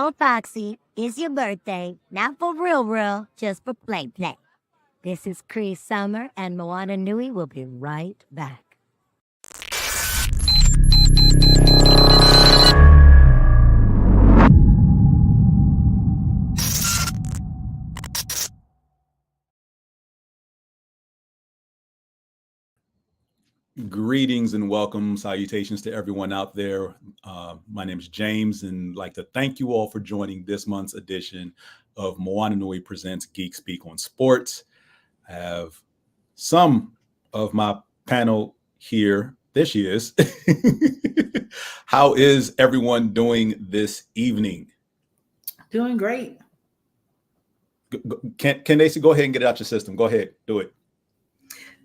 Hello, Foxy. It's your birthday. Not for real, just for play. This is Cree Summer, and Moana Nui will be right back. Greetings and welcome, salutations to everyone out there. My name is James, and I'd like to thank you all for joining this month's edition of Moana Nui Presents Geek Speak on Sports. I have some of my panel here. There she is. How is everyone doing this evening? Doing great. Candaysee, go ahead and get it out your system. Go ahead, do it.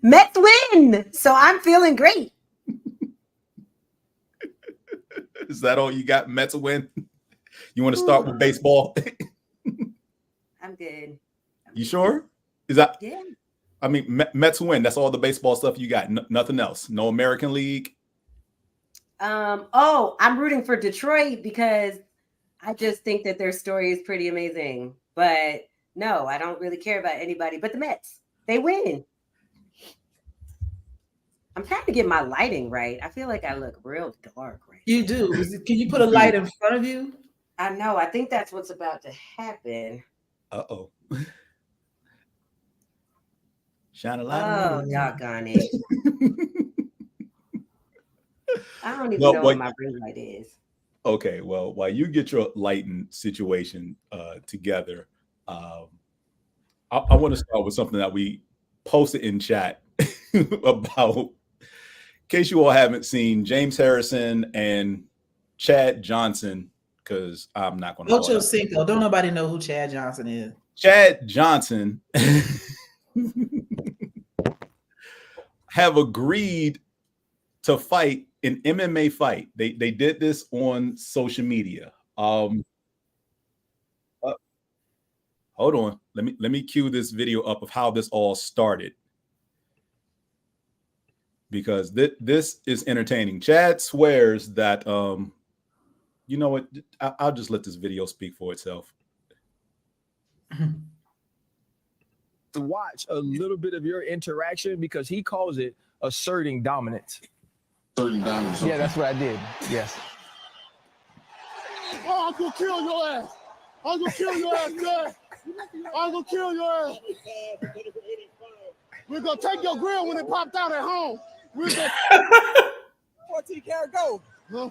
Mets win, so I'm feeling great. Is that all you got? Mets win? You want to start with baseball? I'm good. You sure? Is that? Yeah. I mean, Mets win. That's all the baseball stuff you got. Nothing else. No American League. I'm rooting for Detroit because I just think that their story is pretty amazing. But no, I don't really care about anybody but the Mets. They win. I'm trying to get my lighting right. I feel like I look real dark right You now. do. Can you put a light in front of you? I know. I think that's what's about to happen. Uh-oh. Shine a light. Oh, doggone it. I don't even know what my ring light is. Okay, well, while you get your lighting situation together, I want to start with something that we posted in chat about. In case you all haven't seen, James Harrison and Chad Johnson, because I'm not going to. Ocho Cinco. Don't nobody know who Chad Johnson is. Chad Johnson have agreed to fight an MMA fight. They did this on social media. Hold on. Let me cue this video up of how this all started, because this is entertaining. Chad swears that you know what? I'll just let this video speak for itself. To watch a little bit of your interaction, because he calls it asserting dominance. Asserting dominance. Yeah, that's what I did. Yes. Oh, I'm gonna kill your ass. I'm gonna kill your ass, man. I'm gonna kill your ass. We're gonna take your grill when it popped out at home. We're gonna 14 karat gold. Huh?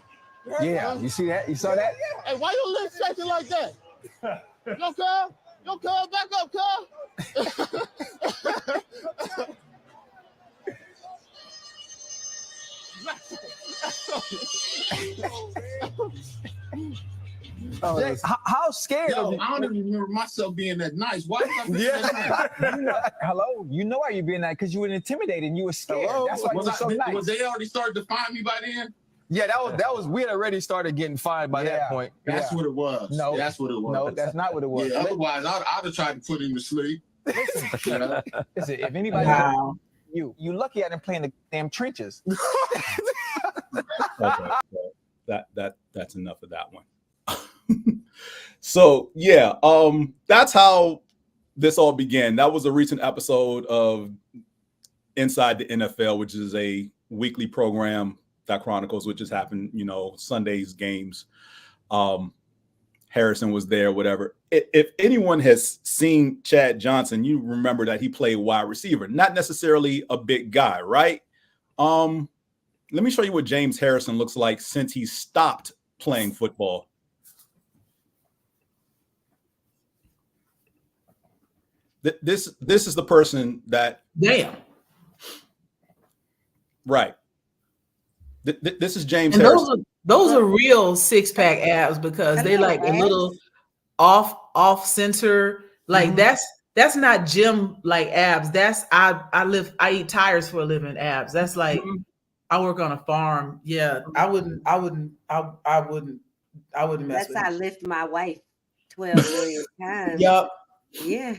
Yeah, you see that? You saw that? Hey, why your lips shaking like that? Yo, cuz, back up, cuz. Jay, how scared of you? I don't even remember myself being that nice. Why did I be that nice? Hello, you know why you being that? Because you were intimidated and you were scared. Hello? That's why you were so nice. Was they already started to find me by then? Yeah, that was we had already started getting fined by that point. That's what it was. No, that's what it was. No, that's not what it was. Yeah, otherwise I'd have tried to put him to sleep. Listen, if anybody you lucky I didn't play in the damn trenches. Okay, so that's enough of that one. So yeah, that's how this all began. That was a recent episode of Inside the NFL, which is a weekly program that chronicles what just happened, Sunday's games. Harrison was there, whatever. If anyone has seen Chad Johnson, you remember that he played wide receiver, not necessarily a big guy, right? Let me show you what James Harrison looks like since he stopped playing football. This is the person that. Damn. Right. This is James and Harrison. Those are real six-pack abs, because they like a little off center. Like that's not gym like abs. That's I eat tires for a living abs. That's like I work on a farm. Yeah, I wouldn't mess with I it. lift my wife 12 million times. Yup. Yeah.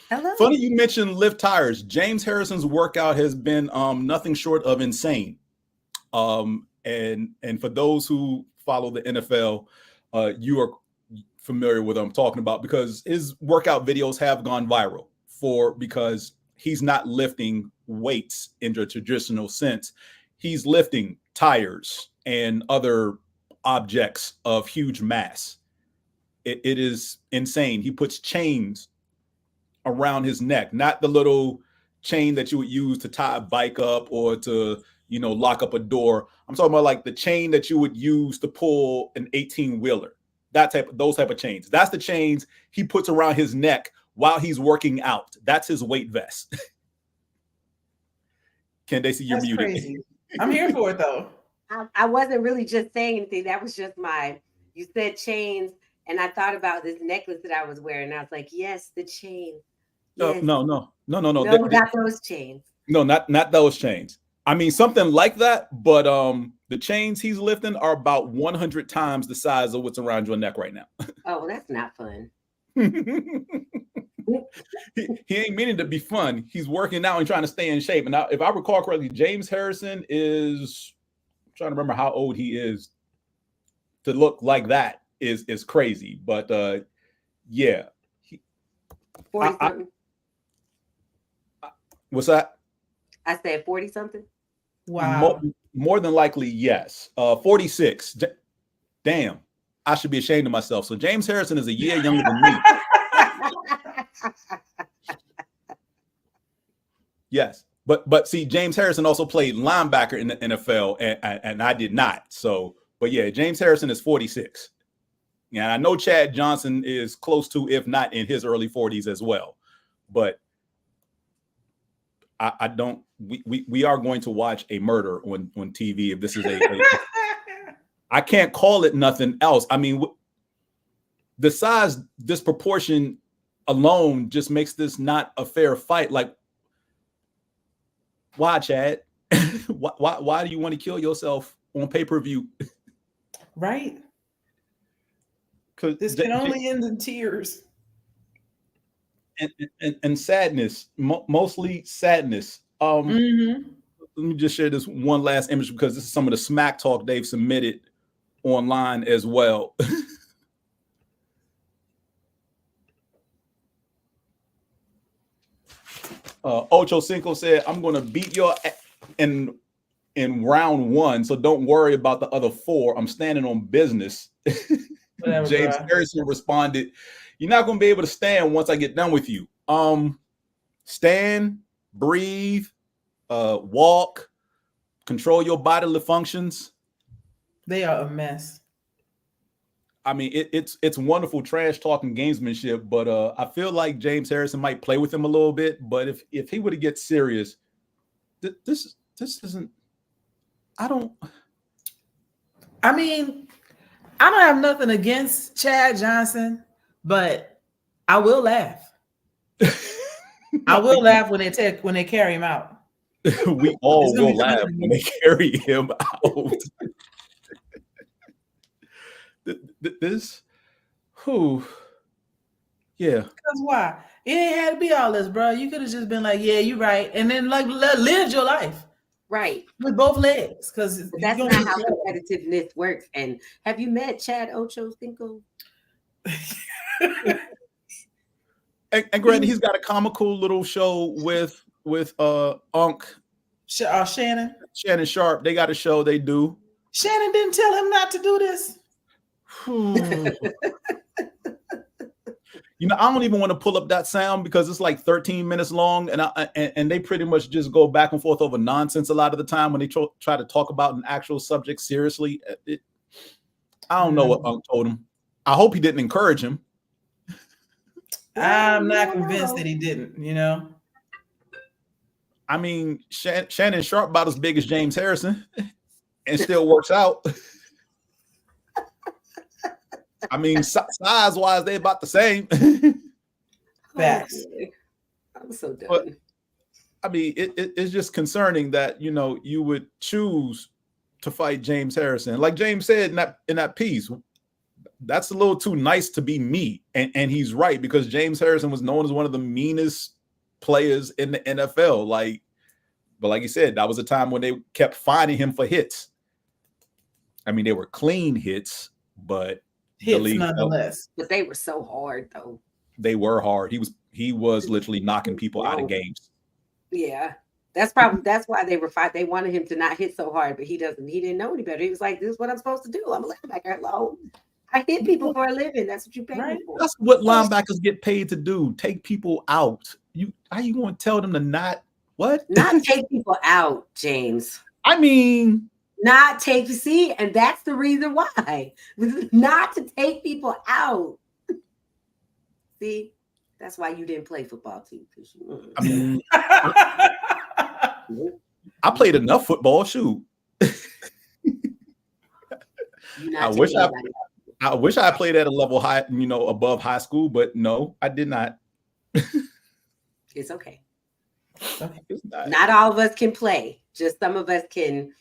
Hello. Funny you mentioned lift tires. James Harrison's workout has been nothing short of insane. And for those who follow the NFL, familiar with what I'm talking about, because his workout videos have gone viral because he's not lifting weights in the traditional sense. He's lifting tires and other objects of huge mass. It is insane. He puts chains around his neck, not the little chain that you would use to tie a bike up or to, lock up a door. I'm talking about like the chain that you would use to pull an 18-wheeler. Those type of chains. That's the chains he puts around his neck while he's working out. That's his weight vest. Candaysee, you're muted. Crazy. I'm here for it though. I wasn't really just saying anything. That was just you said chains, and I thought about this necklace that I was wearing. And I was like, yes, the chain. Yes. No. No, not those chains. No, not those chains. I mean, something like that, but the chains he's lifting are about 100 times the size of what's around your neck right now. Oh, well, that's not fun. he ain't meaning to be fun. He's working out and trying to stay in shape. And now, if I recall correctly, James Harrison is, I'm trying to remember how old he is. To look like that is crazy. But yeah. 40 something. What's that? I said 40 something. Wow. More than likely, yes. 46. Damn. I should be ashamed of myself. So James Harrison is a year younger than me. Yes. But see, James Harrison also played linebacker in the NFL, and I did not. So, but yeah, James Harrison is 46. Yeah, I know Chad Johnson is close to, if not in his early 40s as well. But I don't. We are going to watch a murder on TV if this is a I can't call it nothing else. I mean, the size disproportion alone just makes this not a fair fight. Like, why, Chad? why do you want to kill yourself on pay-per-view? Right. Because this can only end in tears. And sadness, mostly sadness. Let me just share this one last image because this is some of the smack talk they've submitted online as well. Ocho Cinco said, "I'm going to beat your in round one, so don't worry about the other four. I'm standing on business." Whatever, James Harrison responded, "You're not going to be able to stand once I get done with you. Stand, breathe, walk, control your bodily functions." They are a mess. I mean, it's wonderful trash talking gamesmanship, but I feel like James Harrison might play with him a little bit. But if he were to get serious, this isn't. I mean, I don't have nothing against Chad Johnson, but I will laugh. I will laugh when they carry him out. We all will laugh when they carry him out. Yeah. Because why? It ain't had to be all this, bro. You could have just been like, "Yeah, you're right," and then like lived your life Right with both legs. Because that's not how competitiveness works. And have you met Chad Ocho Cinco? And granted, he's got a comical little show with Shannon Sharp. They got a show they do. Shannon didn't tell him not to do this. I don't even want to pull up that sound because it's like 13 minutes long, and they pretty much just go back and forth over nonsense a lot of the time when they try to talk about an actual subject seriously. I don't know what Unc told him. I hope he didn't encourage him. I'm not convinced that he didn't. I mean, Shannon Sharp about as big as James Harrison, and still works out. I mean, size-wise, they're about the same. Facts. I'm so done. But, I mean, it's just concerning that, you would choose to fight James Harrison. Like James said in that piece, that's a little too nice to be me. And he's right, because James Harrison was known as one of the meanest players in the NFL. But like you said, that was a time when they kept finding him for hits. I mean, they were clean hits, but hits league nonetheless. But they were so hard though. They were hard. He was literally knocking people out of games. Yeah. That's why they were fighting. They wanted him to not hit so hard, but he didn't know any better. He was like, this is what I'm supposed to do. I'm a linebacker. Hello. I hit people for a living. That's what you pay me for. That's what linebackers get paid to do. Take people out. How you going to tell them to not what? Not take people out, James. I mean, not take and that's the reason why. Not to take people out. See, that's why you didn't play football too. I mean, I played enough football. Shoot. I wish I played at a level high, above high school, but no, I did not. It's okay. It's not all of us can play. Just some of us can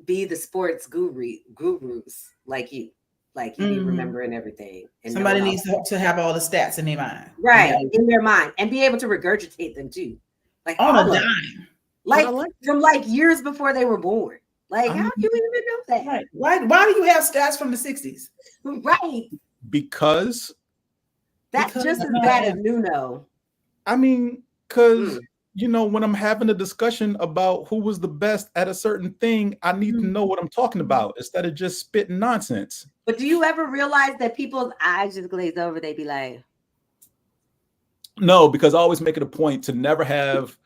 be the sports gurus like you. Like you be remembering everything. And somebody needs to have all the stats in their mind. Right, in their mind. And be able to regurgitate them too. Like on a dime. Like from like years before they were born. Like, how do you even know that? Right. Why do you have stats from the 60s? Right. Because that's just as bad as Nuno. I mean, because when I'm having a discussion about who was the best at a certain thing, I need to know what I'm talking about instead of just spitting nonsense. But do you ever realize that people's eyes just glaze over? They be like, no, because I always make it a point to never have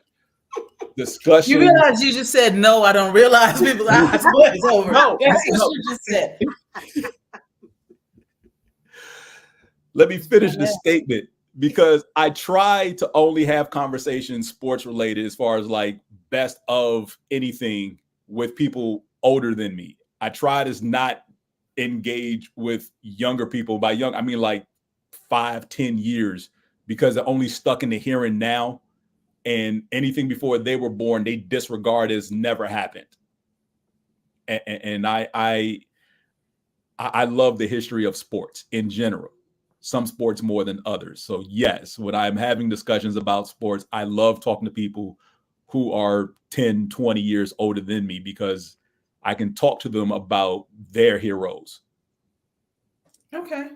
discussion. You realize you just said no. I don't realize people's eyes glaze over. No, that's what you just said. Let me finish this statement because I try to only have conversations sports related as far as like best of anything with people older than me. I try to not engage with younger people. By young, I mean like 5-10 years because they're only stuck in the here and now. And anything before they were born, they disregard as never happened. And I love the history of sports in general. Some sports more than others. So yes, when I'm having discussions about sports, I love talking to people who are 10, 20 years older than me because I can talk to them about their heroes. Okay.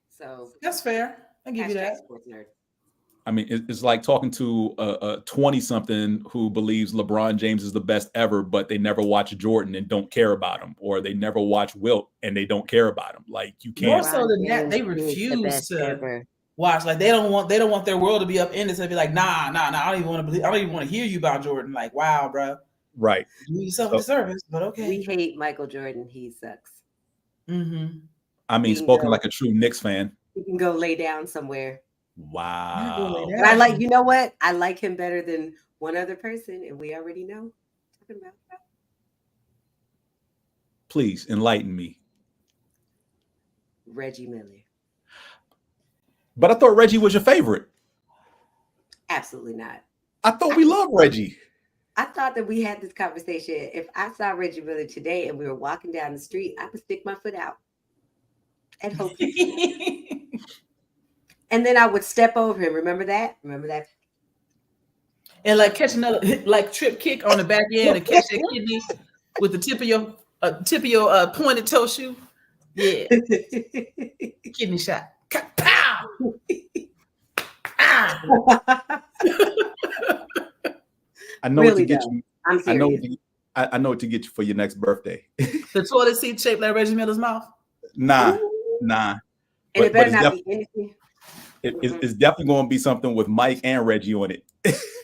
So that's fair. I give you that. Sports nerd. I mean, it's like talking to a 20-something who believes LeBron James is the best ever, but they never watch Jordan and don't care about him, or they never watch Wilt and they don't care about him. Like you can't. More so than that, they refuse to watch. Like they don't want their world to be upended. So they be like, nah. I don't even want to believe. I don't even want to hear you about Jordan. Like, wow, bro. Right. You do yourself a service, but okay. We hate Michael Jordan. He sucks. Mm-hmm. I mean, spoken like a true Knicks fan. You can go lay down somewhere. Wow. And I like, you know what? I like him better than one other person, and we already know. Talking about that. Please enlighten me. Reggie Miller. But I thought Reggie was your favorite. Absolutely not. I thought we loved Reggie. I thought that we had this conversation. If I saw Reggie Miller today and we were walking down the street, I would stick my foot out and hope. And then I would step over him. Remember that? And like catch another like trip kick on the back end and catch that kidney with the tip of your pointed toe shoe. Yeah. Kidney shot. Pow! I know really what to get you. I'm serious. I know what to get you for your next birthday. The toilet seat shaped like Reggie Miller's mouth. Nah. And it better not be anything. It's definitely going to be something with Mike and Reggie on it.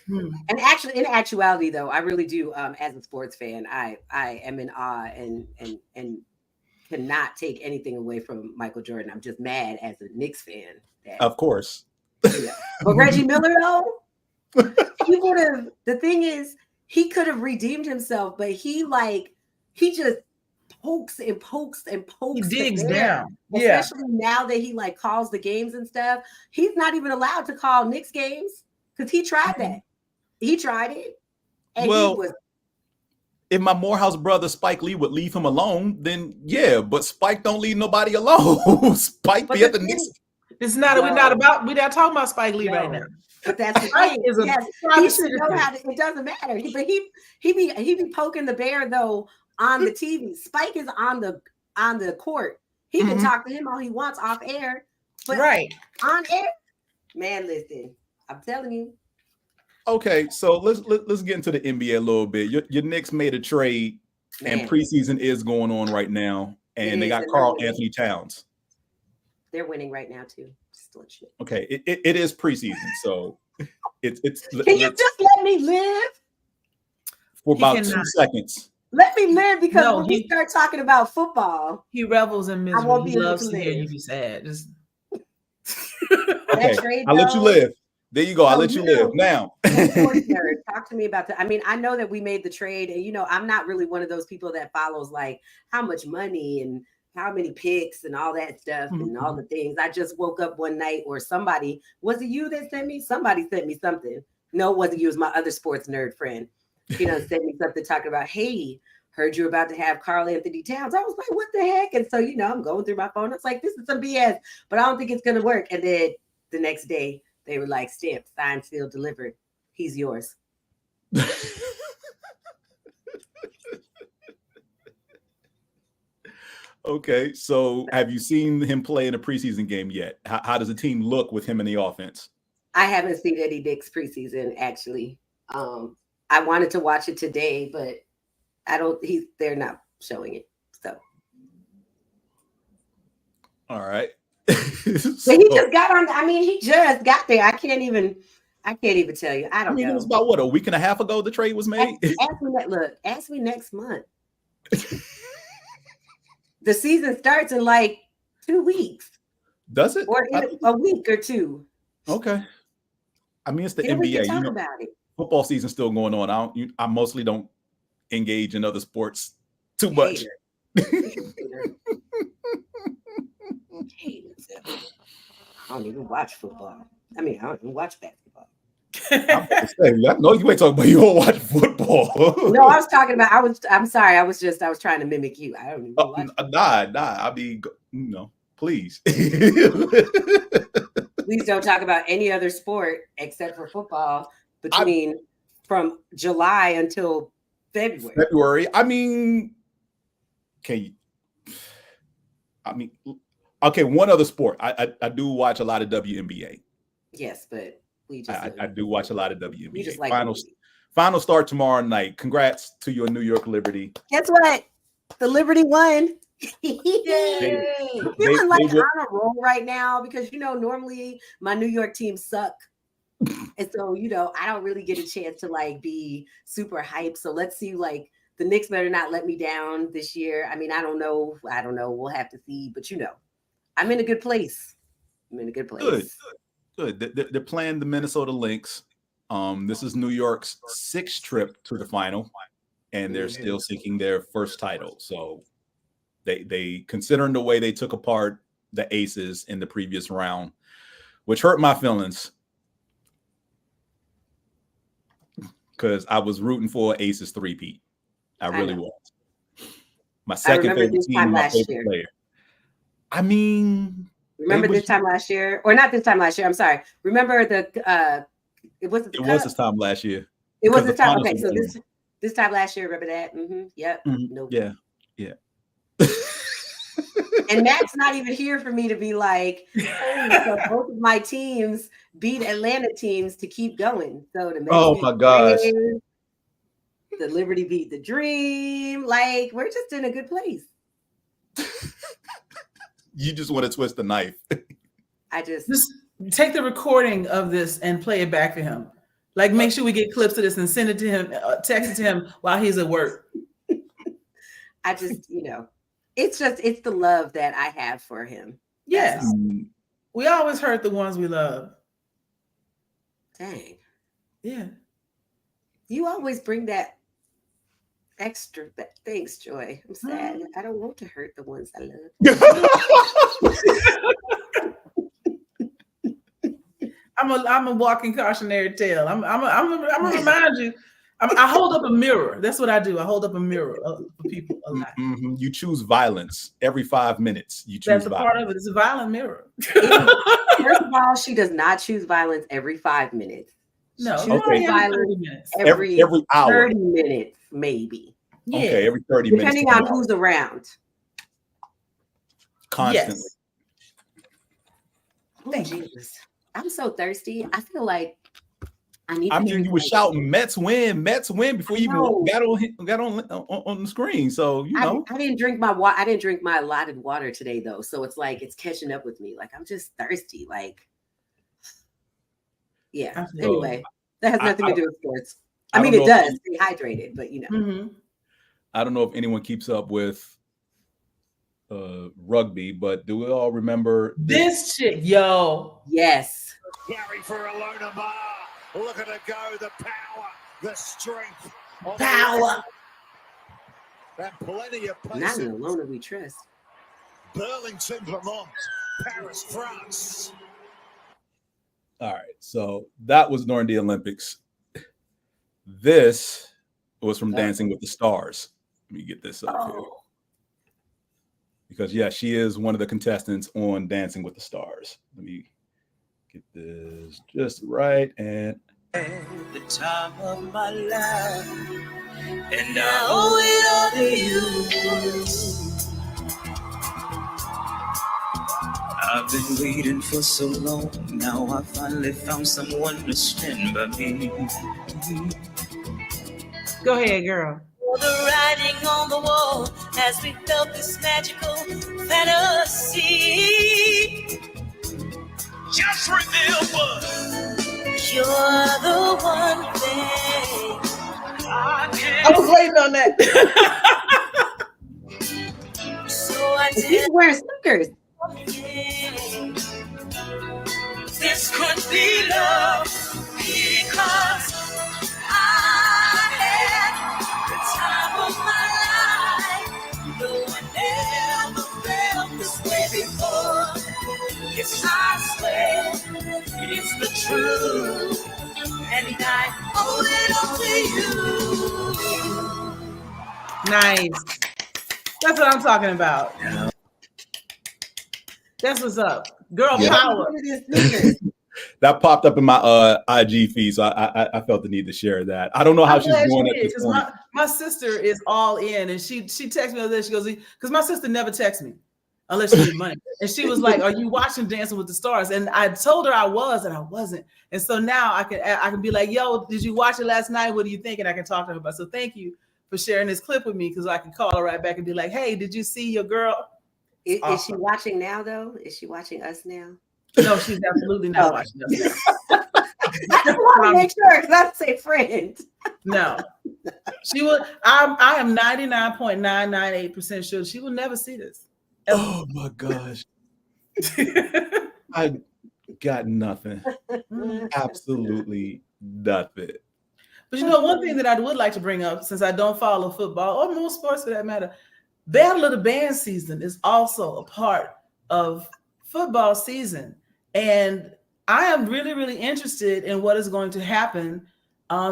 And actually, in actuality, though, I really do. As a sports fan, I am in awe and cannot take anything away from Michael Jordan. I'm just mad as a Knicks fan. Of course. Yeah. But Reggie Miller, though, he would have. The thing is, he could have redeemed himself, but he just pokes and pokes and pokes. He digs down. Especially now that he like calls the games and stuff. He's not even allowed to call Knicks games because he tried that. He tried it. And if my Morehouse brother Spike Lee would leave him alone, then yeah, but Spike don't leave nobody alone. Spike be at the Knicks. It's not. We're not talking about Spike Lee right now. But that's the thing. He should know how to. It doesn't matter. But he be poking the bear though on the TV. Spike is on the court. He can talk to him all he wants off air, but on air, man, listen, I'm telling you. Okay, so let's get into the NBA a little bit. Your Knicks made a trade, and preseason is going on right now, and they got Karl Anthony Towns. They're winning right now too. Just to let you know. Okay, it is preseason, so it's. Can you just let me live for about 2 seconds? Let me live, because when we start talking about football, he revels in misery. I won't be he able loves to hear live. you be sad. Just okay, I'll let you live. There you go. I'll let you live now. Talk to me about that. I mean, I know that we made the trade, and I'm not really one of those people that follows like how much money and how many picks and all that stuff and all the things. I just woke up one night, or somebody, was it you that sent me? Somebody sent me something. No, it wasn't you. It was my other sports nerd friend. Sent me something talking about, hey, heard you about to have Karl Anthony Towns. I was like, what the heck? And so, I'm going through my phone. It's like, this is some BS, but I don't think it's going to work. And then the next day, they were like, stamped, signed, sealed, delivered. He's yours. Okay, so have you seen him play in a preseason game yet? How does the team look with him in the offense? I haven't seen Eddie Dick's preseason, actually. I wanted to watch it today, but they're not showing it. So. All right. So he just got on. I mean, he just got there. I can't even tell you. I don't know. It was about a week and a half ago the trade was made. Ask me next month. The season starts in like 2 weeks. Does it? Or in a week or two. Okay. I mean, it's the Then we NBA. can talk about it. Football season's still going on. I mostly don't engage in other sports too much. I don't even watch football. I mean, I don't even watch basketball. I know you ain't talking about you don't watch football. No, I was talking about. I'm sorry. I was trying to mimic you. I don't even watch. Nah. I mean, please. Please don't talk about any other sport except for football from July until February. I mean, okay, one other sport. I do watch a lot of WNBA. Yes, but we just I do watch a lot of WNBA. We just like final start tomorrow night. Congrats to your New York Liberty. Guess what? The Liberty won. Feeling like on a roll right now because normally my New York team suck. And so, I don't really get a chance to like be super hyped. So let's see, like the Knicks better not let me down this year. I mean, I don't know. We'll have to see, but I'm in a good place. Good. They're playing the Minnesota Lynx. This is New York's 6th trip to the final, and they're still seeking their first title. So they considering the way they took apart the Aces in the previous round, which hurt my feelings because I was rooting for Aces three-peat. I really was. My second favorite team, my favorite player. I mean, remember this time last year, or not this time last year? I'm sorry. Remember it was this time last year. It was this time. Okay, so this time last year. Remember that? Mm-hmm. Yep. Mm-hmm. Nope. Yeah. And Matt's not even here for me to be like, hey, so both of my teams beat Atlanta teams to keep going. So to make my gosh. The Liberty beat the Dream. Like, we're just in a good place. You just want to twist the knife. I just take the recording of this and play it back to him. Like, make sure we get clips of this and send it to him, text it to him while he's at work. I just, it's the love that I have for him. Yes. We always hurt the ones we love. Dang. Yeah. You always bring that extra. Thanks, Joy. I'm sad. I don't want to hurt the ones I love. I'm a walking cautionary tale. I'm gonna remind you. I hold up a mirror. That's what I do. I hold up a mirror for people a lot. Mm-hmm. You choose violence every 5 minutes. You choose That's a part of it. It's a violent mirror. First of all, she does not choose violence every 5 minutes. No, okay. Every 30 minutes. Every hour. 30 minutes, maybe. Yeah. Okay, every 30 Depending minutes. Depending on who's around. constantly. Yes. Oh, Jesus. I'm so thirsty. I feel like I need to I mean, drink you were like- shouting Mets win before you know. even got on the screen. So you know, I didn't drink my water. I didn't drink my allotted water today though, so it's like it's catching up with me. Like I'm just thirsty. Like, yeah. Anyway, that has nothing to do with sports. I mean, it does. Stay hydrated, but you know. Mm-hmm. I don't know if anyone keeps up with rugby, but do we all remember This chick? Yo, Yes. Carry for Alona Bar. Look at her go. The power, the strength. power. And plenty of Not pace. in Alona we trust. Burlington, Vermont. Paris, France. All right, so that was during the Olympics. This was from Dancing with the Stars. Let me get this up here. Because, yeah, she is one of the contestants on Dancing with the Stars. Let me get this just right. And the time of my life, and I owe it all to you. I've been waiting for so long. Now I finally found someone to stand by me. Go ahead, girl. The writing on the wall as we felt this magical fantasy. Just remember, you're the one thing I was waiting on that. So I He's did. wearing sneakers. This could be love because I had the time of my life. No one ever felt this way before. Yes, I swear it's the truth, and I owe it all to you. Nice. That's what I'm talking about. That's what's up. Girl Yeah. power. that popped up in my IG feed, so I felt the need to share that. I don't know how she's doing it. Because my sister is all in, and she texted me the other day. She goes, because my sister never texts me unless she needs money. And she was like, "Are you watching Dancing with the Stars?" And I told her I was, and I wasn't. And so now I can be like, "Yo, did you watch it last night? What do you think?" And I can talk to her about. So thank you for sharing this clip with me, because I can call her right back and be like, "Hey, did you see your girl?" Is Awesome. she watching now though? Is she watching us now? No, she's absolutely not watching us now. I just want to make sure because I say friend. No, she will. I am 99.998% sure she will never see this. Oh my gosh. I got nothing. Absolutely nothing. But you know, one thing that I would like to bring up, since I don't follow football or most sports for that matter, Battle of the Band season is also a part of football season. And I am really, really interested in what is going to happen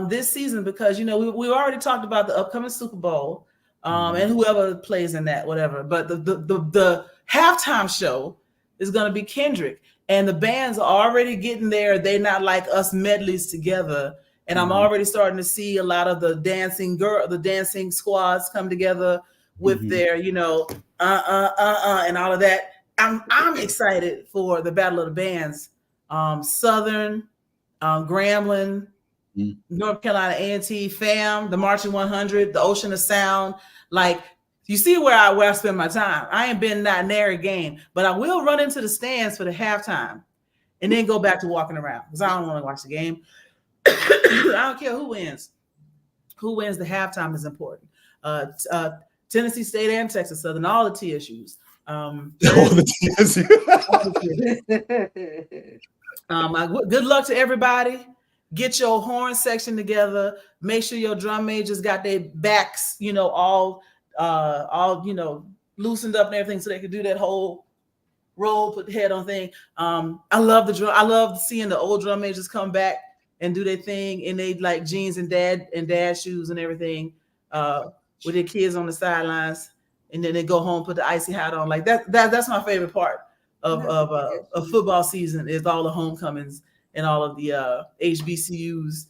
this season, because, you know, we already talked about the upcoming Super Bowl and whoever plays in that, whatever. But the halftime show is going to be Kendrick, and the bands are already getting there. They're not like us medleys together. And I'm already starting to see a lot of the dancing squads come together with their, you know, and all of that. I'm excited for the Battle of the Bands. Southern, Grambling, North Carolina A&T, FAM, the Marching 100, the Ocean of Sound. Like, you see where I spend my time. I ain't been that nary game, but I will run into the stands for the halftime and then go back to walking around because I don't want to watch the game. I don't care who wins. Who wins the halftime is important. Tennessee State and Texas Southern, all the TSUs. Good luck to everybody. Get your horn section together. Make sure your drum majors got their backs, you know, all you know, loosened up and everything, so they can do that whole roll, put the head on thing. I love the drum. I love seeing the old drum majors come back and do their thing, and they like jeans and dad shoes and everything, with their kids on the sidelines, and then they go home, put the icy hat on. Like that's my favorite part of football season, is all the homecomings and all of the HBCUs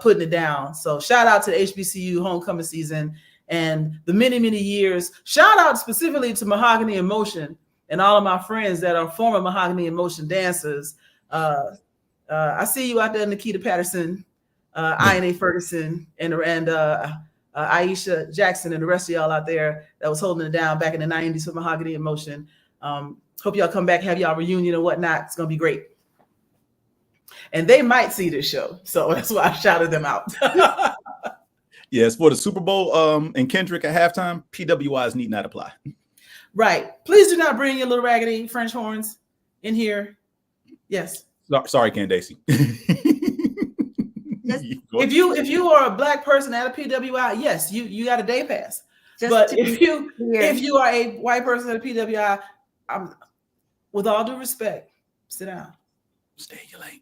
putting it down. So shout out to the HBCU homecoming season and the many, many years. Shout out specifically to Mahogany Emotion, and all of my friends that are former Mahogany in Motion dancers. I see you out there, Nikita Patterson, Ian Ferguson, and Aisha Jackson, and the rest of y'all out there that was holding it down back in the 90s for Mahogany in Motion. Hope y'all come back, have y'all reunion and whatnot. It's gonna be great. And they might see this show, so that's why I shouted them out. Yes, for the Super Bowl and Kendrick at halftime, PWIs need not apply. Right. Please do not bring your little raggedy French horns in here. Yes. Sorry, Candaysee. If you are a Black person at a PWI, yes, you got a day pass. But if you are a white person at a PWI, with all due respect, sit down. Stay in your lane.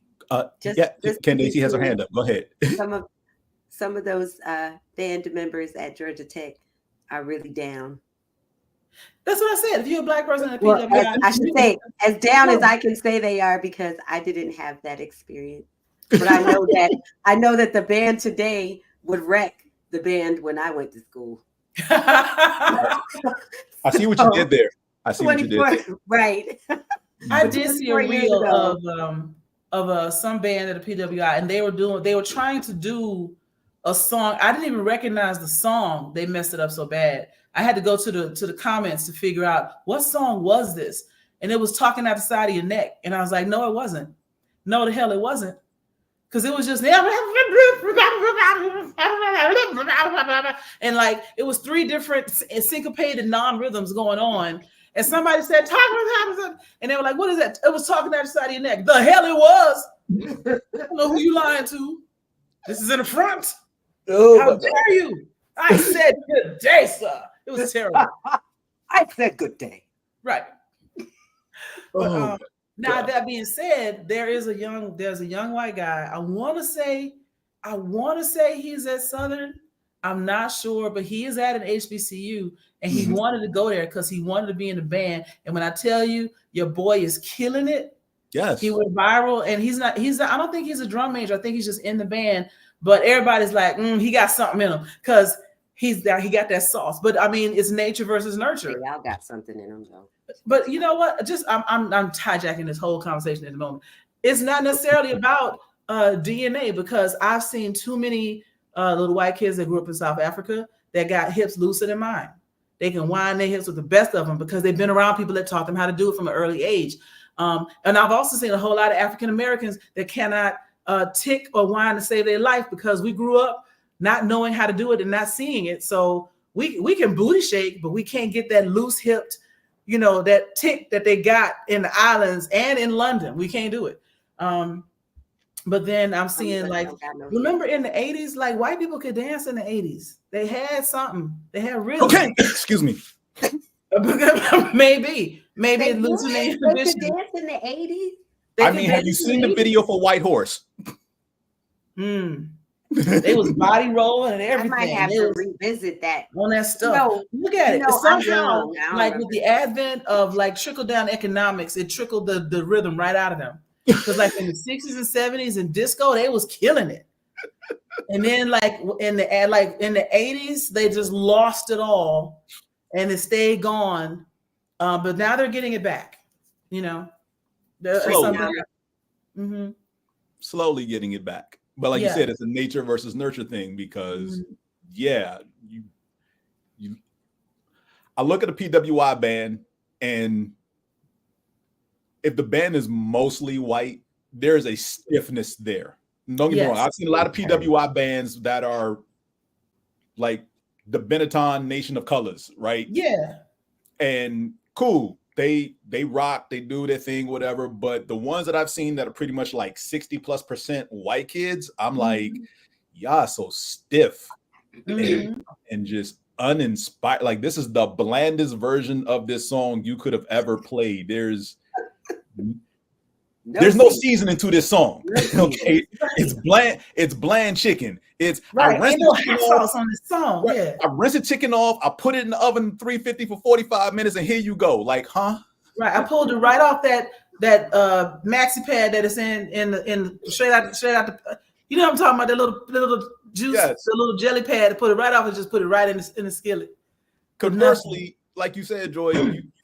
Candaysee has her hand up. Go ahead. Some of those band members at Georgia Tech are really down. That's what I said. If you're a Black person at PWI, I should say as down as I can say they are, because I didn't have that experience. But I know that the band today would wreck the band when I went to school. I see what you did there. I see what you did. Right. I did see a reel of some band at a PWI, and they were trying to do a song. I didn't even recognize the song. They messed it up so bad. I had to go to the comments to figure out what song was this, and it was Talking Out the Side of Your Neck, and I was like, no, it wasn't. No, the hell it wasn't, because it was just and like it was 3 different syncopated non-rhythms going on. And somebody said, and they were like, what is that? It was Talking Out the Side of Your Neck. The hell it was. I don't know who you lying to. This is in the front. Oh, how dare you? I said good day, sir. It was terrible. I said good day. Right. But, now that being said, there's a young white guy. I want to say he's at Southern. I'm not sure, but he is at an HBCU, and he wanted to go there because he wanted to be in the band. And when I tell you, your boy is killing it. Yes, he went viral, and he's not. I don't think he's a drum major. I think he's just in the band. But everybody's like, he got something in him because he got that sauce. But I mean, it's nature versus nurture. Yeah, y'all got something in him though. But you know what? I'm hijacking this whole conversation at the moment. It's not necessarily about DNA, because I've seen too many little white kids that grew up in South Africa that got hips looser than mine. They can wind their hips with the best of them because they've been around people that taught them how to do it from an early age. And I've also seen a whole lot of African Americans that cannot tick or whine to save their life because we grew up not knowing how to do it and not seeing it. So we can booty shake, but we can't get that loose hipped, that tick that they got in the islands and in London. We can't do it. But then I'm seeing remember in the 80s, like white people could dance in the 80s. They had something. They had real. Okay, excuse me. maybe it's losing their inhibition. They could dance in the 80s. Have you seen the video for White Horse? They was body rolling and everything. I might have to revisit that on that stuff. Look at it. Somehow, like with the advent of like trickle down economics, it trickled the rhythm right out of them. Because like in the 60s and 70s in disco, they was killing it. And then like in the 80s, they just lost it all and it stayed gone. But now they're getting it back. Slowly getting it back. But like you said, it's a nature versus nurture thing because I look at a PWI band, and if the band is mostly white, there is a stiffness there. Don't get me wrong. I've seen a lot of PWI bands that are like the Benetton Nation of Colors, right? Yeah. And cool. They rock, they do their thing, whatever. But the ones that I've seen that are pretty much like 60+% white kids, I'm like, y'all so stiff and just uninspired. Like this is the blandest version of this song you could have ever played. There's no seasoning to this song. Okay, it's bland chicken. It's right. Ain't no hot sauce on this song. Right. Yeah. I rinse the chicken off. I put it in the oven 350 for 45 minutes, and here you go. Like, huh? Right. I pulled it right off that maxi pad that is in straight out the. You know what I'm talking about? That little juice, the little jelly pad. To put it right off and just put it right in the skillet. Conversely, like you said, Joy,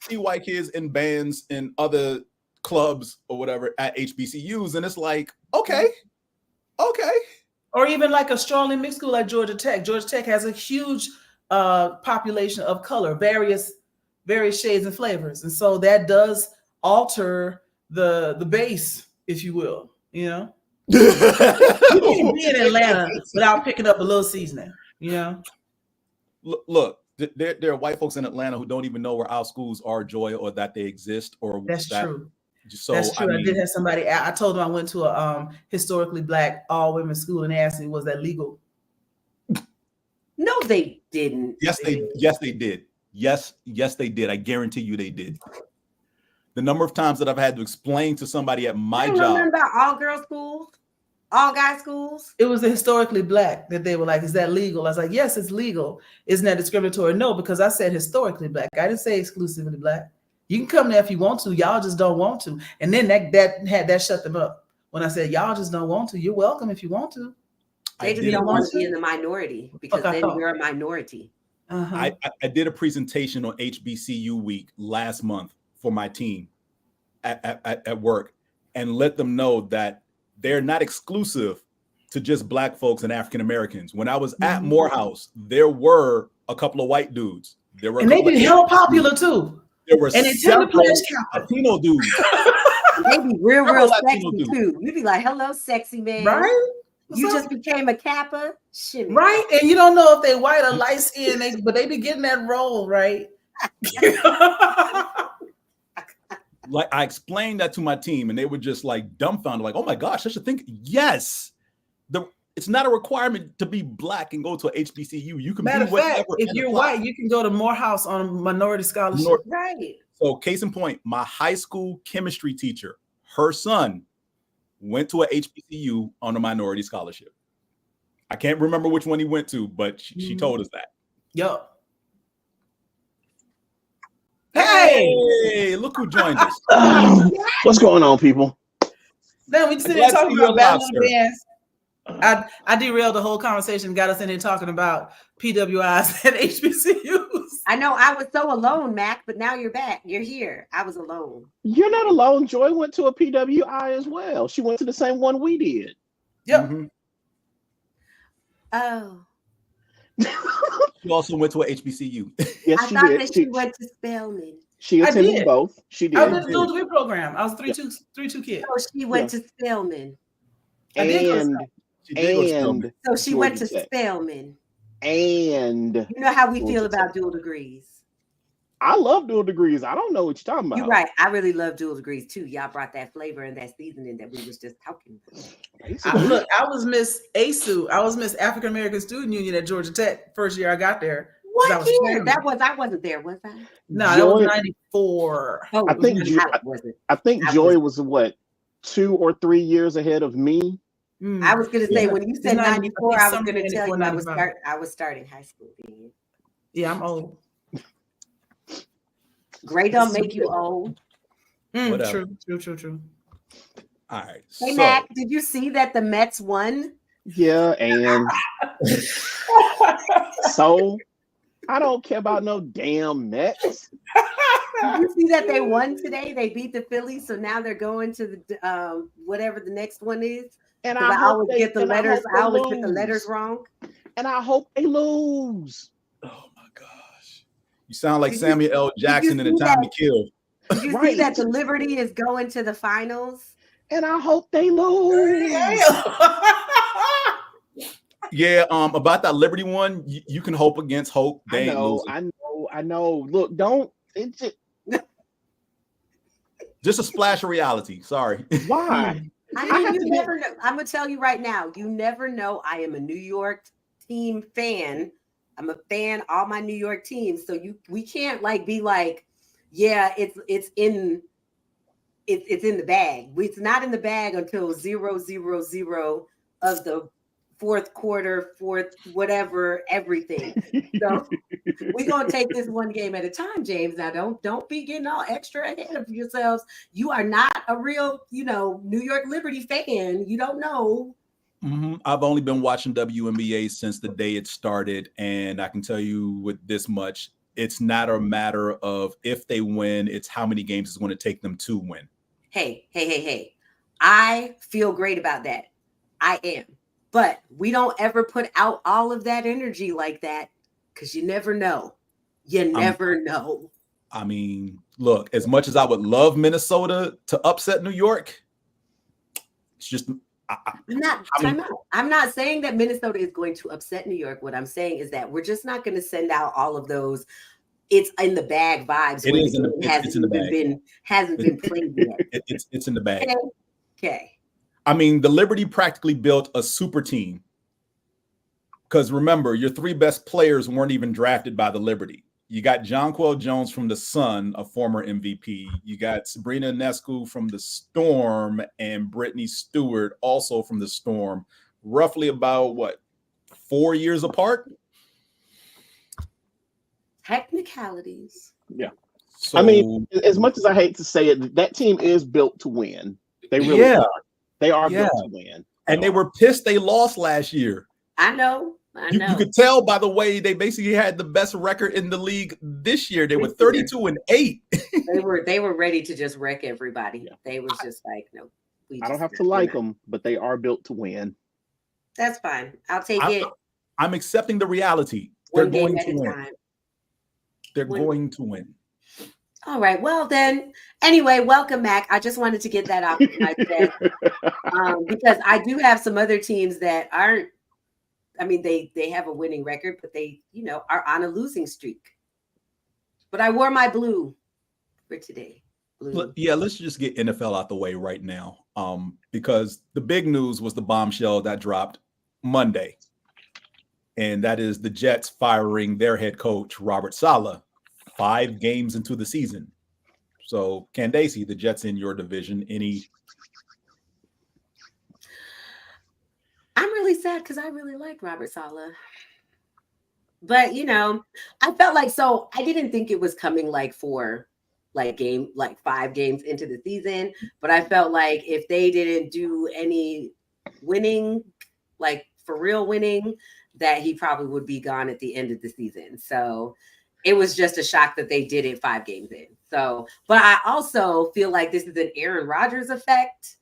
see white kids in bands in other clubs or whatever at HBCUs, and it's like, okay. Or even like a strongly mixed school like Georgia Tech. Georgia Tech has a huge population of color, various shades and flavors, and so that does alter the base, if you will. You know, you can't be in Atlanta without picking up a little seasoning. You know, look, there are white folks in Atlanta who don't even know where our schools are, Joy, or that they exist, or that's that, true. So that's true. I did have somebody. I told them I went to a historically Black all women school, and they asked me, "Was that legal?" No, they didn't. Yes, they did. Yes, they did. I guarantee you they did. The number of times that I've had to explain to somebody at my job about all girls schools, all guy schools. It was the historically Black that they were like, "Is that legal?" I was like, "Yes, it's legal." Isn't that discriminatory? No, because I said historically Black. I didn't say exclusively Black. You can come there if you want to. Y'all just don't want to. And then that shut them up. When I said y'all just don't want to, you're welcome if you want to. They just don't want to be in the minority because then you're a minority. I did a presentation on HBCU week last month for my team at work and let them know that they're not exclusive to just Black folks and African Americans. When I was at Morehouse, there were a couple of white dudes. And they be hella popular too. There were several Latino dudes. They be real sexy too. You be like, "Hello, sexy man." Right? You just became a Kappa. Shit. Right? And you don't know if they white or light skin, but they be getting that role, right? Like I explained that to my team, and they were just like dumbfounded, like, "Oh my gosh, such a thing." Yes, it's not a requirement to be Black and go to a HBCU. You can Matter be of fact, whatever. if you're white, you can go to Morehouse on a minority scholarship. Right. So, case in point, my high school chemistry teacher, her son went to a HBCU on a minority scholarship. I can't remember which one he went to, but she told us that. Yup. Hey, look who joined us. What's going on, people? Then we just sit there talking about battle of the bands. I derailed the whole conversation, got us in here talking about PWIs and HBCUs. I know I was so alone, Mac, but now you're back. You're here. I was alone. You're not alone. Joy went to a PWI as well. She went to the same one we did. Yep. Mm-hmm. Oh. She also went to a HBCU. Yes, I she thought did. that she went to Spelman. She attended both. She did. I did the dual degree program. I was 3-2 kid. So she went to Spelman. So she went to Spelman. And you know how we feel about dual degrees. I love dual degrees. I don't know what you're talking about. You're right. I really love dual degrees too. Y'all brought that flavor and that seasoning that we was just talking about. Look, I was Miss ASU. I was Miss African American Student Union at Georgia Tech first year I got there. What year? I wasn't there, was I? No, that was 94. Oh, I think Joy was what, 2 or 3 years ahead of me. I was gonna say when you said 94, I was gonna tell you I was starting high school then. Yeah, I'm old. Gray don't make you old. True. All right. Hey, Mac, did you see that the Mets won? Yeah, and so I don't care about no damn Mets. Did you see that they won today? They beat the Phillies, so now they're going to the whatever the next one is. And I always get the letters. I always get the letters wrong. And I hope they lose. Oh my gosh. You sound like Samuel L. Jackson in A Time to Kill. Did you see that the Liberty is going to the finals? And I hope they lose. Yeah, about that Liberty one, you can hope against hope. They I know. Look, don't. It's just a splash of reality. Sorry. Why? You never know. I'm gonna tell you right now. You never know. I am a New York team fan. I'm a fan of all my New York teams. So we can't be like, yeah, it's in the bag. It's not in the bag until 0-0-0 of the fourth quarter, whatever, everything. So we're gonna take this one game at a time, James. Now don't be getting all extra ahead of yourselves. You are not a real, New York Liberty fan. You don't know. Mm-hmm. I've only been watching WNBA since the day it started, and I can tell you with this much: it's not a matter of if they win, it's how many games it's going to take them to win. Hey. I feel great about that. I am. But we don't ever put out all of that energy like that because you never know. You never know. I mean, look, as much as I would love Minnesota to upset New York, it's just I'm not saying that Minnesota is going to upset New York. What I'm saying is that we're just not going to send out all of those it's in the bag vibes. Hasn't been played yet. It's in the bag. Okay. I mean, the Liberty practically built a super team. Because remember, your 3 best players weren't even drafted by the Liberty. You got Jonquel Jones from the Sun, a former MVP. You got Sabrina Ionescu from the Storm and Brittany Stewart, also from the Storm. Roughly about, 4 years apart? Technicalities. Yeah. So, I mean, as much as I hate to say it, that team is built to win. They really are. They are built to win. And they were pissed they lost last year. I know. You could tell by the way they basically had the best record in the league this year. They were 32-8. They were ready to just wreck everybody. Yeah. They was just like, no. I don't have to like them, but they are built to win. That's fine. I'll take it. I'm accepting the reality. They're going to win. They're going to win. All right. Well, then, anyway, welcome, Mac. I just wanted to get that off my chest because I do have some other teams that aren't. I mean, they have a winning record, but they, are on a losing streak. But I wore my blue for today. Blue. Yeah, let's just get NFL out the way right now, because the big news was the bombshell that dropped Monday, and that is the Jets firing their head coach, Robert Saleh, 5 games into the season. So, Candaysee, the Jets in your division, I'm really sad because I really like Robert Saleh. But, I felt like, so I didn't think it was coming for 5 games into the season. But I felt like if they didn't do any winning, for real winning, that he probably would be gone at the end of the season. So it was just a shock that they did it 5 games in. So, but I also feel like this is an Aaron Rodgers effect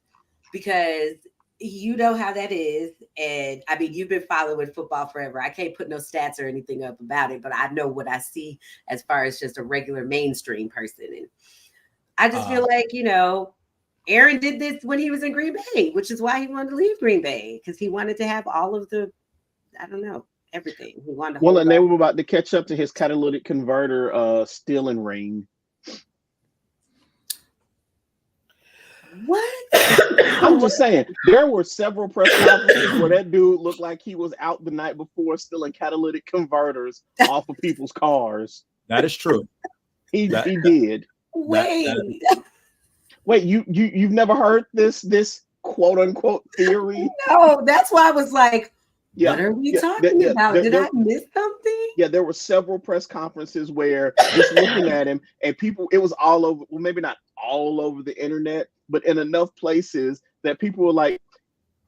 because you know how that is. And I mean, you've been following football forever. I can't put no stats or anything up about it, but I know what I see as far as just a regular mainstream person. And I just feel like, Aaron did this when he was in Green Bay, which is why he wanted to leave Green Bay, because he wanted to have all of the, everything. He wanted to and they were about to catch up to his catalytic converter stealing ring. What? I'm just saying, there were several press conferences where that dude looked like he was out the night before stealing catalytic converters off of people's cars. That is true. He did. Wait, you've never heard this quote unquote theory? No, that's why I was like, what are we talking about? Did I miss something? Yeah, there were several press conferences where just looking at him and people, it was all over, well, maybe not all over the internet, but in enough places that people were like,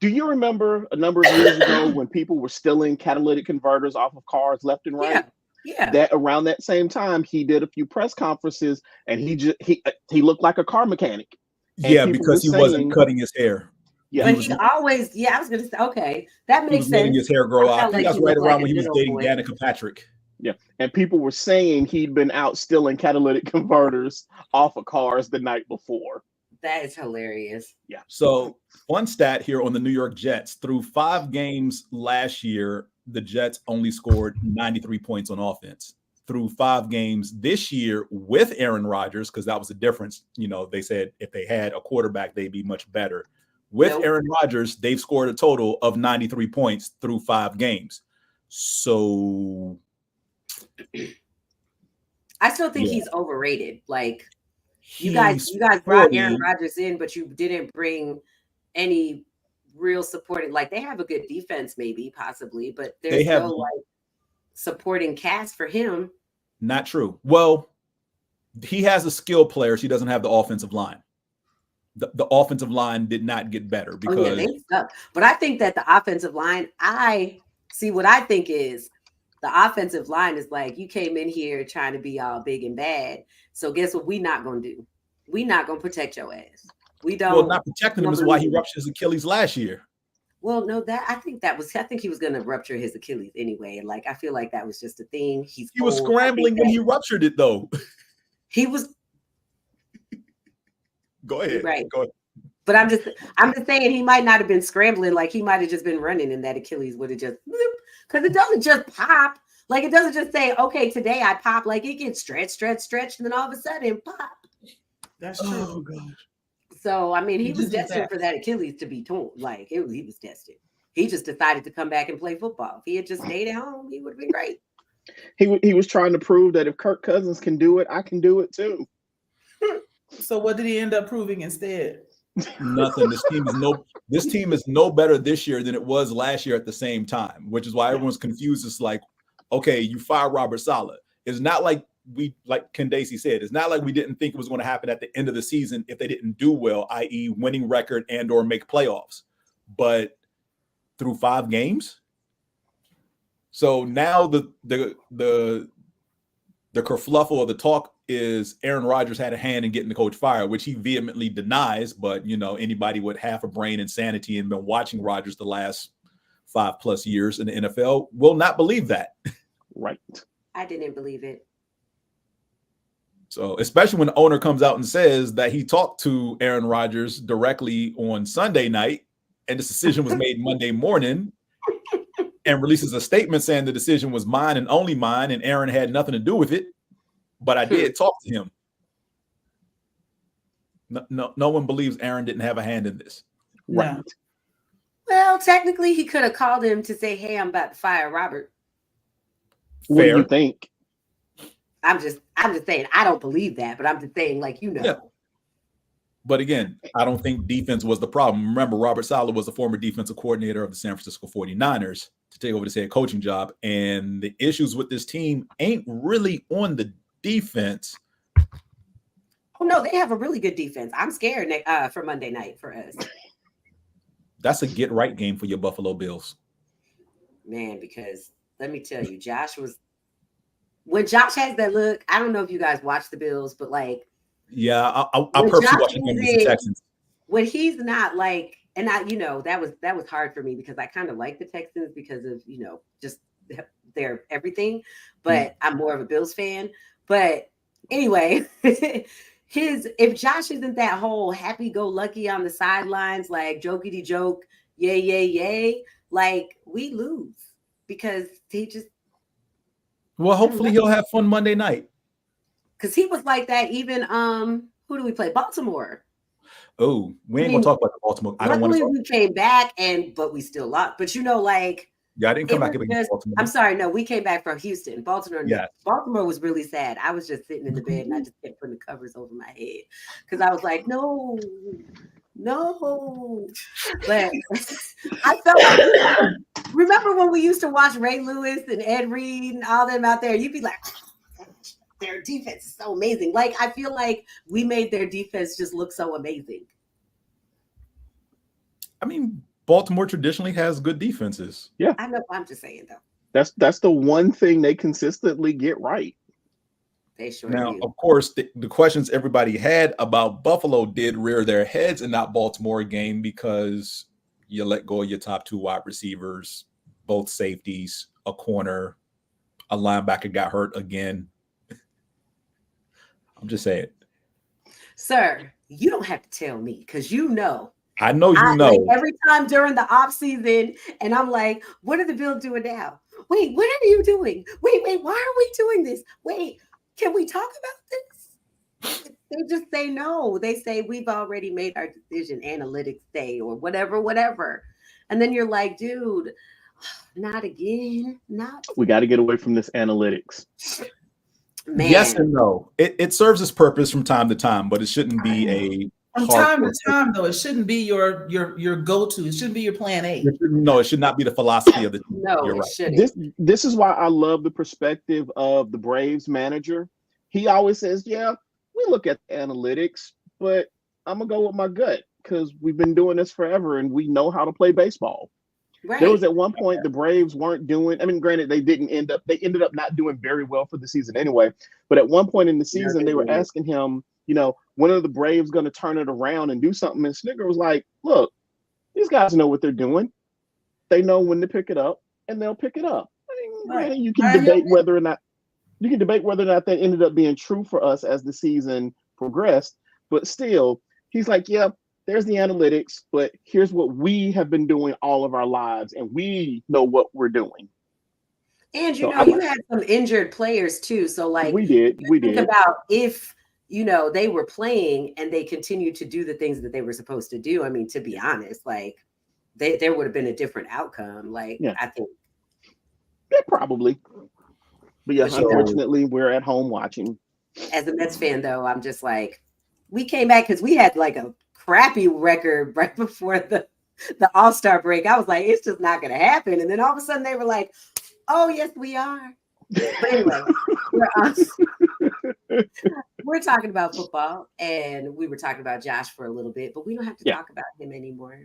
do you remember a number of years ago when people were stealing catalytic converters off of cars left and right? Yeah. That around that same time, he did a few press conferences and he looked like a car mechanic. Yeah, because he wasn't cutting his hair. Yeah, but he always, I was going to say, okay, that makes sense. Letting his hair grow out. I think that's right around when he was dating Danica Patrick. Yeah, and people were saying he'd been out stealing catalytic converters off of cars the night before. That is hilarious. Yeah. So one stat here on the New York Jets, through 5 games last year, the Jets only scored 93 points on offense. Through 5 games this year with Aaron Rodgers, because that was the difference. They said if they had a quarterback, they'd be much better. With Aaron Rodgers, they've scored a total of 93 points through 5 games. So I still think he's overrated. Like you guys brought Aaron Rodgers in, but you didn't bring any real supporting. Like they have a good defense, maybe, possibly, but there's no supporting cast for him. Not true. Well, he has the skill players. He doesn't have the offensive line. The offensive line did not get better because they suck. But I think that the offensive line, what I think is The offensive line is like, you came in here trying to be all big and bad. So guess what we not going to do? We not going to protect your ass. We don't. Well, not protecting him is why he ruptured his Achilles last year. Well, no, I think he was going to rupture his Achilles anyway. And like, I feel like that was just a thing. He was scrambling when he ruptured it, though. He was. Go ahead. Right. Go ahead. But I'm just saying he might not have been scrambling. Like he might have just been running and that Achilles would have just, because it doesn't just pop. Like it doesn't just say, okay, today I pop. Like it gets stretched, and then all of a sudden pop. That's true. Oh gosh. So I mean, he was destined for that Achilles to be torn. Like he was destined. He just decided to come back and play football. If he had just stayed at home, he would have been great. He was trying to prove that if Kirk Cousins can do it, I can do it too. So what did he end up proving instead? Nothing. This team is no better this year than it was last year at the same time, which is why everyone's confused. It's like, okay, you fire Robert Saleh. It's not like Candaysee said, it's not like we didn't think it was going to happen at the end of the season if they didn't do well, i.e. winning record and or make playoffs. But through 5 games. So now the kerfluffle or the talk is Aaron Rodgers had a hand in getting the coach fired, which he vehemently denies. But, anybody with half a brain and sanity and been watching Rodgers the last 5+ years in the NFL will not believe that. Right. I didn't believe it. So, especially when the owner comes out and says that he talked to Aaron Rodgers directly on Sunday night and this decision was made Monday morning and releases a statement saying the decision was mine and only mine and Aaron had nothing to do with it. But I did talk to him. No one believes Aaron didn't have a hand in this. Right. No. Well, technically, he could have called him to say, "Hey, I'm about to fire Robert." What do you think? I'm just saying I don't believe that, but I'm just saying, Yeah. But again, I don't think defense was the problem. Remember, Robert Saleh was the former defensive coordinator of the San Francisco 49ers to take over this head coaching job. And the issues with this team ain't really on the defense. Oh no, they have a really good defense. I'm scared for Monday night for us. That's a get right game for your Buffalo Bills. Man, because let me tell you, when Josh has that look, I don't know if you guys watch the Bills, but yeah, I purposely watch him against the Texans. When he's not and that was hard for me because I kind of like the Texans because of just their everything, but I'm more of a Bills fan. But anyway, if Josh isn't that whole happy-go-lucky on the sidelines, like jokey joke, yay, we lose because he just. Well, hopefully he'll have fun Monday night. Because he was like that even, who do we play? Baltimore. Oh, we ain't gonna talk about the Baltimore. I don't want to. We came back but we still lost. But yeah, I didn't come back against Baltimore. I'm sorry, no, we came back from Houston. Baltimore was really sad. I was just sitting in the bed and I just kept putting the covers over my head because I was like, no. But I felt like, remember when we used to watch Ray Lewis and Ed Reed and all them out there? You'd be like, oh, their defense is so amazing. I feel like we made their defense just look so amazing. I mean, Baltimore traditionally has good defenses. Yeah. I know. I'm just saying, though. That's the one thing they consistently get right. They sure now, do. of course, the questions everybody had about Buffalo did rear their heads in that Baltimore game because you let go of your top 2 wide receivers, both safeties, a corner, a linebacker got hurt again. I'm just saying. Sir, you don't have to tell me because I know you know. Every time during the off season, and I'm like, what are the Bills doing now? Wait, what are you doing? Wait, why are we doing this? Wait, can we talk about this? They just say no. They say we've already made our decision, analytics say, or whatever. And then you're like, dude, not again. We got to get away from this analytics. Man. Yes and no. It serves its purpose from time to time, but it shouldn't be from time to time, though. It shouldn't be your go-to. It shouldn't be your plan A. It should not be the philosophy of the team. No, You're it right. shouldn't. This is why I love the perspective of the Braves manager. He always says, yeah, we look at the analytics, but I'm going to go with my gut because we've been doing this forever and we know how to play baseball. Right. There was at one point the Braves weren't doing. I mean, granted, they ended up not doing very well for the season anyway. But at one point in the season, they were asking him, when are the Braves going to turn it around and do something? And Snigger was like, "Look, these guys know what they're doing. They know when to pick it up, and they'll pick it up." I mean, granted, you can debate whether or not that ended up being true for us as the season progressed. But still, he's like, "Yeah, there's the analytics, but here's what we have been doing all of our lives, and we know what we're doing." And you had some injured players too. So like we did. Think about if they were playing and they continued to do the things that they were supposed to do. I mean, to be honest, like there would have been a different outcome. Like I think. Yeah, probably. But yeah, unfortunately, we're at home watching. As a Mets fan, though, I'm just like, we came back because we had like a crappy record right before the All-Star break. I was like, it's just not going to happen. And then all of a sudden they were like, oh, yes, we are. But anyway, we're talking about football, and we were talking about Josh for a little bit, but we don't have to talk about him anymore.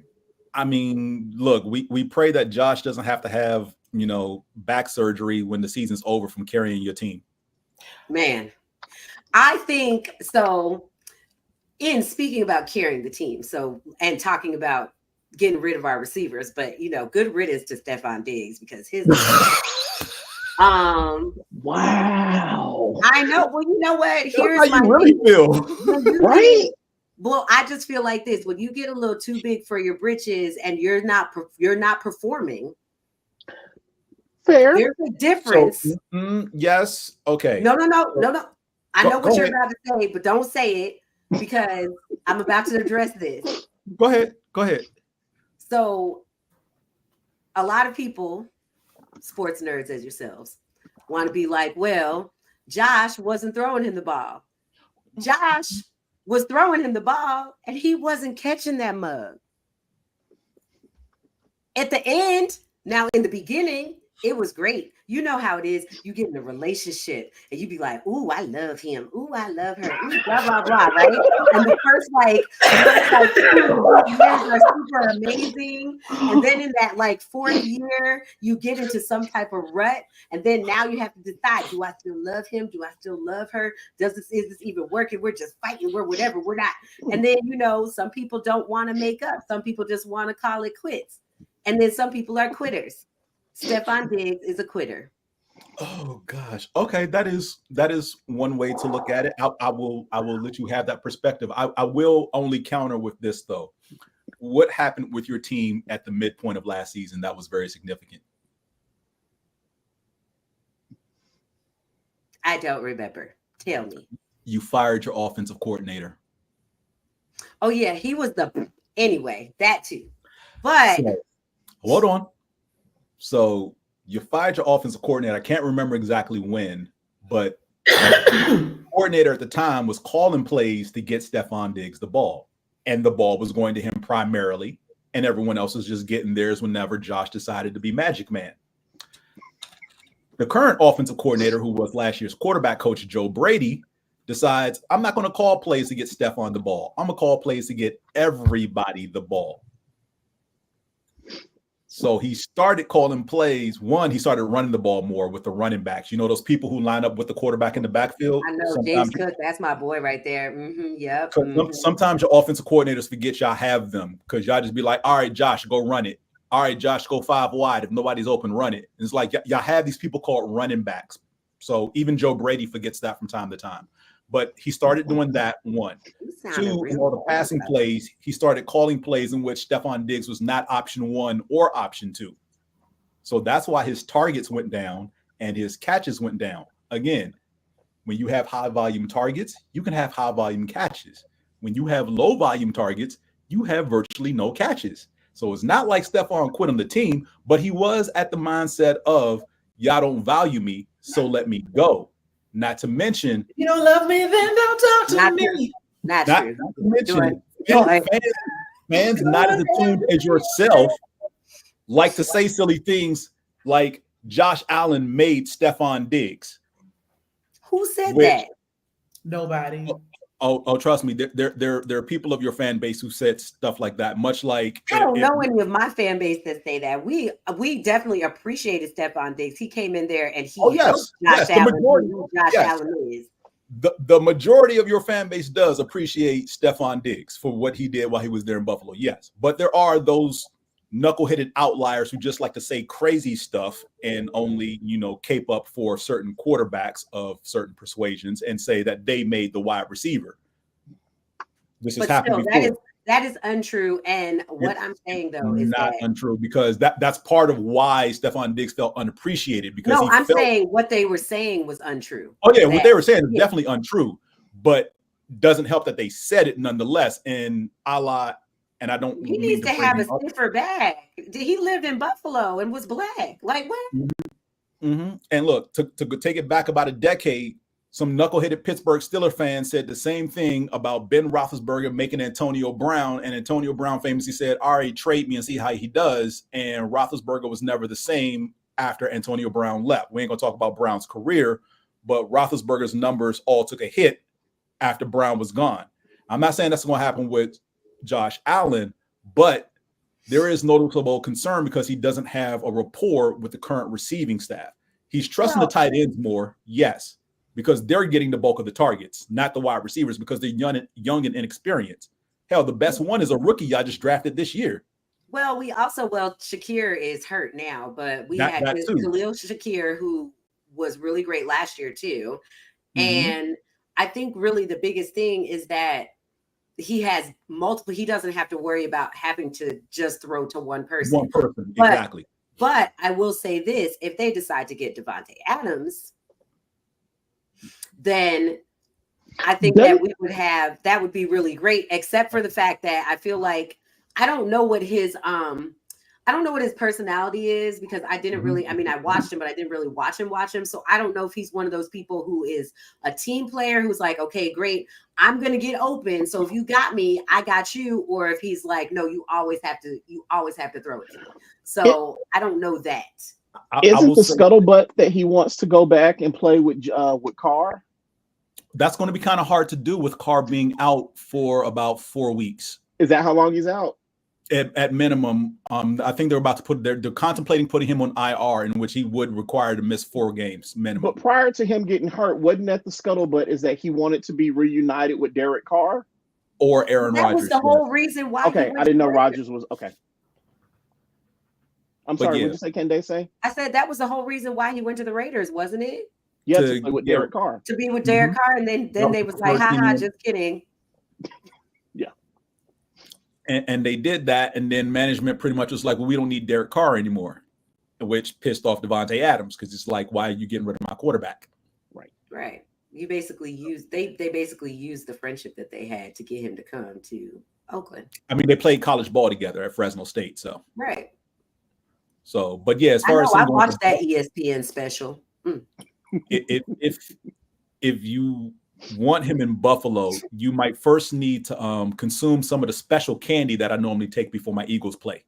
I mean, look, we pray that Josh doesn't have to have, back surgery when the season's over from carrying your team. Man, I think so. In speaking about carrying the team, and talking about getting rid of our receivers, but good riddance to Stephon Diggs because his wow. I know. Well, you know what? Here's how you really feel. Right? Well, I just feel like this: when you get a little too big for your britches and you're not performing. Fair. There's a difference. So, yes. Okay. No. I know what you're about to say, but don't say it because I'm about to address this. Go ahead. So, a lot of people, sports nerds as yourselves, want to be like, well, Josh wasn't throwing him the ball. Josh was throwing him the ball, and he wasn't catching that mug. At the end, now in the beginning, it was great. You know how it is. You get in a relationship and you be like, ooh, I love him. Ooh, I love her. Ooh, blah, blah, blah, right? And the first 2 years are super amazing. And then in that 4th year, you get into some type of rut. And then now you have to decide, do I still love him? Do I still love her? Is this even working? We're just fighting. We're whatever. We're not. And then, some people don't want to make up. Some people just want to call it quits. And then some people are quitters. Stephon Diggs is a quitter. Oh gosh. Okay, that is one way to look at it. I will let you have that perspective. I will only counter with this though. What happened with your team at the midpoint of last season that was very significant? I don't remember. Tell me. You fired your offensive coordinator. Oh yeah, he was anyway, that too. But hold on. So you fired your offensive coordinator. I can't remember exactly when, but the coordinator at the time was calling plays to get Stephon Diggs the ball. And the ball was going to him primarily. And everyone else was just getting theirs whenever Josh decided to be Magic Man. The current offensive coordinator, who was last year's quarterback coach, Joe Brady, decides, I'm not going to call plays to get Stephon the ball. I'm going to call plays to get everybody the ball. So he started calling plays. One, he started running the ball more with the running backs. Those people who line up with the quarterback in the backfield. I know, James Cook. That's my boy right there. Mm-hmm, yep. Sometimes your offensive coordinators forget y'all have them because y'all just be like, all right, Josh, go run it. All right, Josh, go 5 wide. If nobody's open, run it. And it's like y'all have these people called running backs. So even Joe Brady forgets that from time to time. But he started doing that, one. 2, in all the passing plays, he started calling plays in which Stephon Diggs was not option 1 or option 2. So that's why his targets went down and his catches went down. Again, when you have high volume targets, you can have high volume catches. When you have low volume targets, you have virtually no catches. So it's not like Stephon quit on the team, but he was at the mindset of, y'all don't value me, so let me go. Not to mention, you don't love me, then don't talk to me. Not true. Not to mention, fans not as attuned as yourself like to say silly things like Josh Allen made Stephon Diggs. Who said that? Nobody. Oh, trust me, there are people of your fan base who said stuff like that. Much like I don't know any of my fan base that say that. We definitely appreciated Stephon Diggs. He came in there and he helped Josh Allen. Who Josh Allen is. The majority of your fan base does appreciate Stephon Diggs for what he did while he was there in Buffalo. Yes, but there are those knuckleheaded outliers who just like to say crazy stuff and only, cape up for certain quarterbacks of certain persuasions and say that they made the wide receiver. This has happened before. That is untrue. And what I'm saying though is not untrue, because that's part of why Stephon Diggs felt unappreciated. Because I'm saying what they were saying was untrue. Oh yeah, what they were saying is definitely untrue, but doesn't help that they said it nonetheless. And and I don't. He needs to have a sniffer bag. He lived in Buffalo and was black. Like what? Mm-hmm. And look, to take it back about a decade, some knuckleheaded Pittsburgh Steelers fans said the same thing about Ben Roethlisberger making Antonio Brown, and Antonio Brown famously said, "All right, trade me and see how he does." And Roethlisberger was never the same after Antonio Brown left. We ain't gonna talk about Brown's career, but Roethlisberger's numbers all took a hit after Brown was gone. I'm not saying that's gonna happen with Josh Allen, but there is noticeable concern because he doesn't have a rapport with the current receiving staff. He's trusting the tight ends more, yes, because they're getting the bulk of the targets, not the wide receivers, because they're young and inexperienced. Hell, the best one is a rookie I just drafted this year. Well, Shakir is hurt now, but we had Khalil Shakir, who was really great last year too. Mm-hmm. And I think really the biggest thing is that he has multiple. He doesn't have to worry about having to just throw to one person. Exactly. But I will say this: if they decide to get Davante Adams, then I think that that would be really great. Except for the fact that I feel like I don't know what his personality is, because I didn't really. I mean, I watched him, but I didn't really watch him. So I don't know if he's one of those people who is a team player who's like, okay, great, I'm gonna get open. So if you got me, I got you. Or if he's like, no, you always have to throw it to me. So I don't know that. Isn't the scuttlebutt that he wants to go back and play with Carr? That's going to be kind of hard to do with Carr being out for about 4 weeks. Is that how long he's out? At minimum, I think they're contemplating putting him on IR, in which he would require to miss 4 games minimum. But prior to him getting hurt, wasn't that the scuttlebutt? Is that he wanted to be reunited with Derek Carr or Aaron Rodgers? That was the whole reason why. Okay, I didn't know Rodgers was okay. I'm sorry. What did you say, Candaysee? I said that was the whole reason why he went to the Raiders, wasn't it? Yeah, to play with Derek Carr. To be with Derek Carr, and then they was like, haha, just kidding. Yeah. And they did that, and then management pretty much was like, well, we don't need Derek Carr anymore, which pissed off Davante Adams, because it's like, why are you getting rid of my quarterback? Right. You basically they basically used the friendship that they had to get him to come to Oakland. I mean, they played college ball together at Fresno State, so. Right. So, but yeah, as far as I watched that ESPN special. If you want him in Buffalo, you might first need to consume some of the special candy that I normally take before my Eagles play.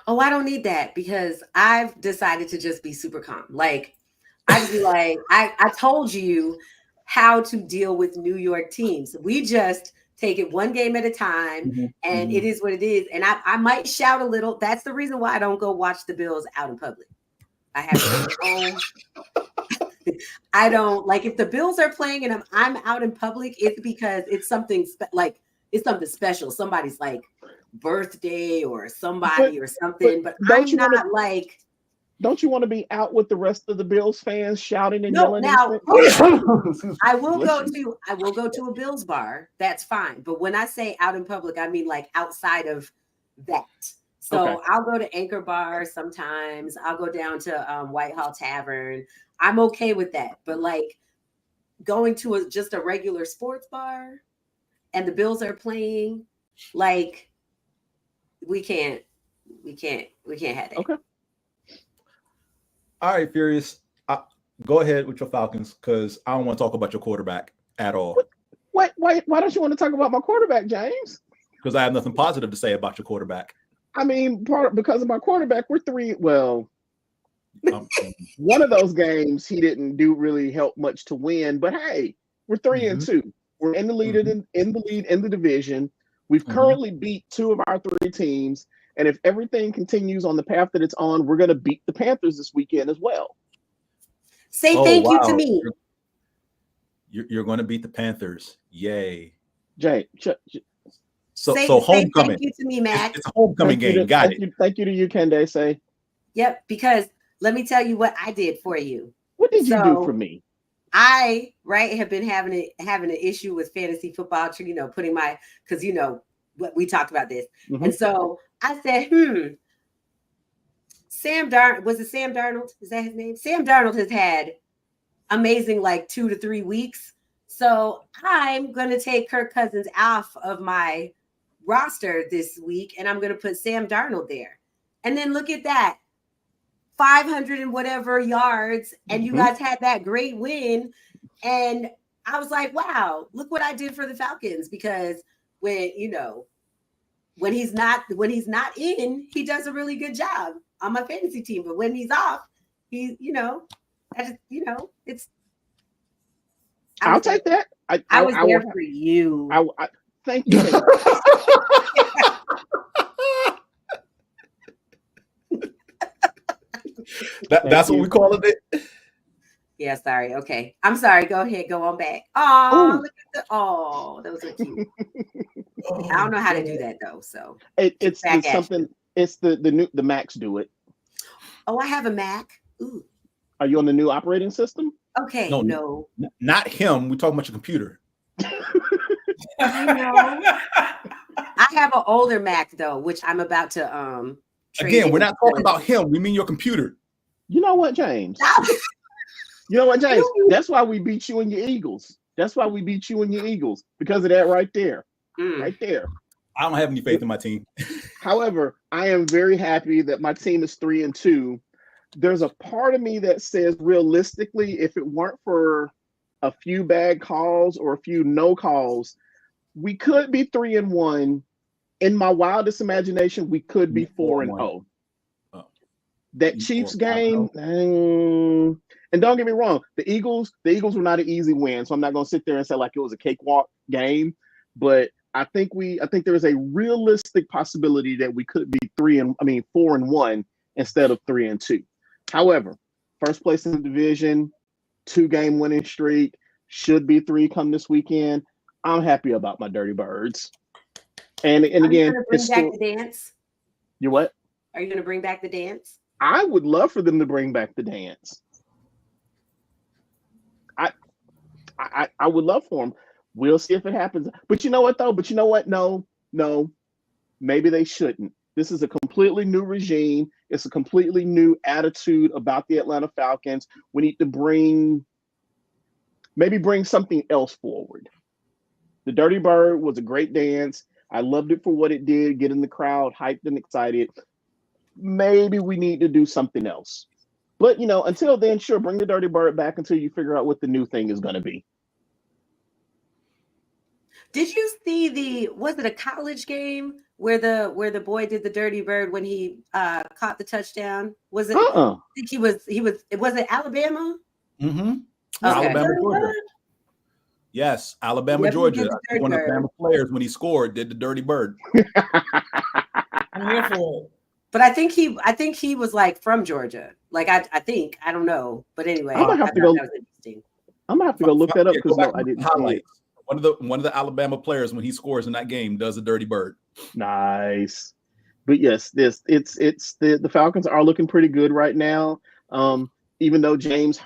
Oh, I don't need that, because I've decided to just be super calm. Like, I'd be like, I told you how to deal with New York teams. We just take it one game at a time, and it is what it is. And I might shout a little. That's the reason why I don't go watch the Bills out in public. I have to go home. I don't like, if the Bills are playing and I'm out in public, it's because it's something it's something special. Somebody's like birthday or somebody or something. But I'm not like. Don't you want to be out with the rest of the Bills fans shouting and yelling? Now I will go to a Bills bar. That's fine. But when I say out in public, I mean like outside of that. So I'll go to Anchor Bar sometimes. I'll go down to Whitehall Tavern. I'm okay with that. But like going to just a regular sports bar and the Bills are playing, like we can't have that. Okay. All right, Furious. Go ahead with your Falcons, because I don't want to talk about your quarterback at all. Why don't you want to talk about my quarterback, James? Because I have nothing positive to say about your quarterback. I mean, because of my quarterback, we're 3. Well, one of those games he didn't do really help much to win. But hey, We're 3-2. We're in the lead in the division. We've currently beat 2 of our 3 teams, and if everything continues on the path that it's on, we're going to beat the Panthers this weekend as well. Say thank you to me. You're going to beat the Panthers. Yay. Jay, so homecoming. Say thank you to me, Mac. It's a homecoming game. Got it. Thank you to you, Candaysee. Yep, because let me tell you what I did for you. What did you do for me? I have been having an issue with fantasy football, putting because we talked about this. And so I said, Sam Darnold, was it Sam Darnold? Is that his name? Sam Darnold has had amazing 2 to 3 weeks. So I'm going to take Kirk Cousins off of my roster this week, and I'm going to put Sam Darnold there. And then look at that. 500 and whatever yards, and you guys had that great win. And I was like, wow, look what I did for the Falcons, because when he's not in, he does a really good job on my fantasy team. But when he's off, I'll take that. I was there for you. Thank you. That's what we call it. Yeah, sorry. Okay. I'm sorry. Go ahead. Go on back. Oh, look at those are cute. I don't know how to do that though. So it's something. It's the Macs do it. Oh, I have a Mac. Ooh. Are you on the new operating system? Okay. No. Not him. We're talking about your computer. I know. I have an older Mac though, which I'm about to Again, we're not talking about him. We mean your computer. You know what, James? That's why we beat you and your Eagles. That's why we beat you and your Eagles, because of that right there. Right there. I don't have any faith in my team. However, I am very happy that my team is 3-2. There's a part of me that says, realistically, if it weren't for a few bad calls or a few no calls, we could be 3-1. In my wildest imagination, we could be 4-0. That Chiefs game, and don't get me wrong, the Eagles were not an easy win, so I'm not going to sit there and say like it was a cakewalk game, but I think there is a realistic possibility that we could be 4-1 instead of 3-2. However, first place in the division, 2-game winning streak, should be 3 come this weekend. I'm happy about my Dirty Birds. And again, bring back the dance. You what? Are you going to bring back the dance? I would love for them to bring back the dance. I would love for them. We'll see if it happens. But you know what, though? No. Maybe they shouldn't. This is a completely new regime. It's a completely new attitude about the Atlanta Falcons. We need to bring something else forward. The Dirty Bird was a great dance. I loved it for what it did, getting the crowd hyped and excited. Maybe we need to do something else. But, until then, sure, bring the Dirty Bird back until you figure out what the new thing is going to be. Did you see was it a college game where the boy did the Dirty Bird when he caught the touchdown? Was it? I think was it Alabama? Mm-hmm. Okay. Alabama, Georgia. Yes, Alabama, Georgia. One of the Alabama players, when he scored, did the Dirty Bird. I'm here for it. But I think he was from Georgia. I don't know. But anyway, I'm gonna have to go. That was interesting. I'm gonna have to go look that up because I didn't highlight. One of the Alabama players, when he scores in that game, does a Dirty Bird. Nice. But yes, the Falcons are looking pretty good right now. Even though James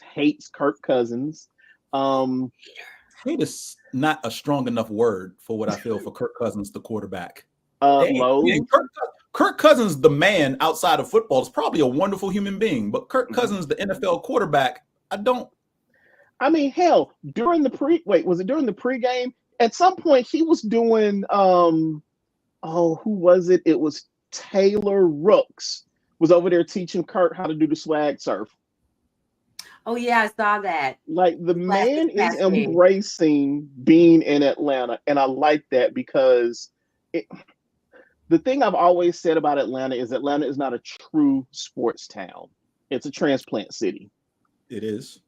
hates Kirk Cousins. Hate is not a strong enough word for what I feel for Kirk Cousins, the quarterback. Kirk Cousins, the man outside of football, is probably a wonderful human being, but Kirk Cousins, the NFL quarterback, hell, during the pregame? At some point, he was doing, who was it? It was Taylor Rooks was over there teaching Kirk how to do the swag surf. Oh, yeah, I saw that. The man is embracing being in Atlanta, and I like that because the thing I've always said about Atlanta is not a true sports town. It's a transplant city. It is.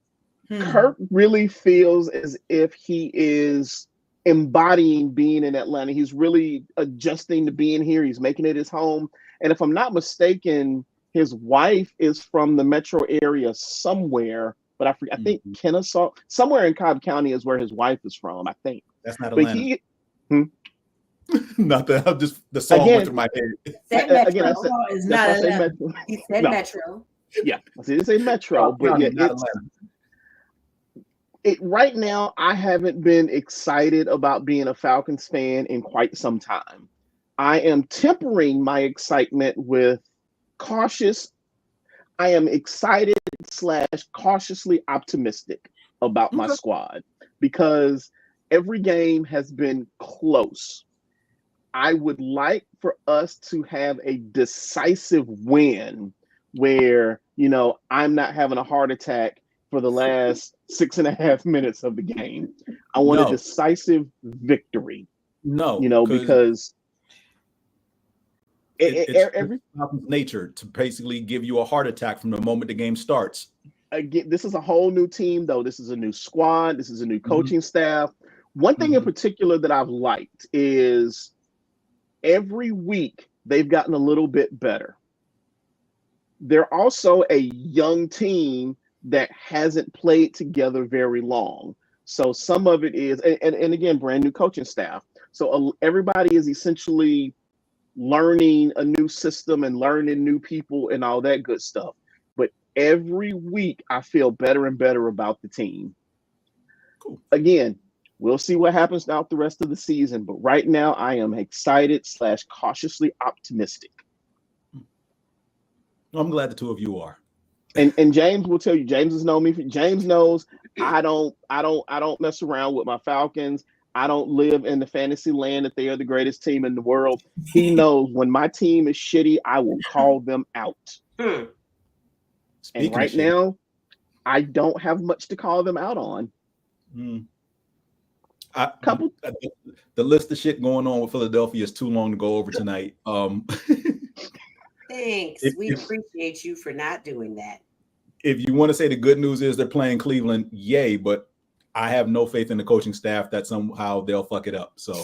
Kirk really feels as if he is embodying being in Atlanta. He's really adjusting to being here. He's making it his home. And if I'm not mistaken, his wife is from the metro area somewhere, but I think Kennesaw, somewhere in Cobb County is where his wife is from, I think. That's not But Atlanta. Not that. Just the song went through my head. Said Metro. Again, I said, It's that's not why I say Atlanta. metro. He said No. Metro. Yeah, I didn't say metro, but County, yeah, not it's Atlanta. right now. I haven't been excited about being a Falcons fan in quite some time. I am tempering my excitement with cautious. I am excited / cautiously optimistic about my squad because every game has been close. I would like for us to have a decisive win where, I'm not having a heart attack for the last 6.5 minutes of the game. I want a decisive victory. No, because it's nature to basically give you a heart attack from the moment the game starts. Again, this is a whole new team, though. This is a new squad. This is a new coaching staff. One thing in particular that I've liked is every week they've gotten a little bit better. They're also a young team that hasn't played together very long. So some of it is, and again, brand new coaching staff. So everybody is essentially learning a new system and learning new people and all that good stuff. But every week I feel better and better about the team. Cool. Again, we'll see what happens throughout the rest of the season. But right now I am excited / cautiously optimistic. I'm glad the two of you are. And James will tell you, James has known me. James knows I don't mess around with my Falcons. I don't live in the fantasy land that they are the greatest team in the world. He knows when my team is shitty, I will call them out. And right now, I don't have much to call them out on. The list of shit going on with Philadelphia is too long to go over tonight. Thanks. We appreciate you for not doing that. If you want to say the good news is they're playing Cleveland, yay, but I have no faith in the coaching staff that somehow they'll fuck it up. So,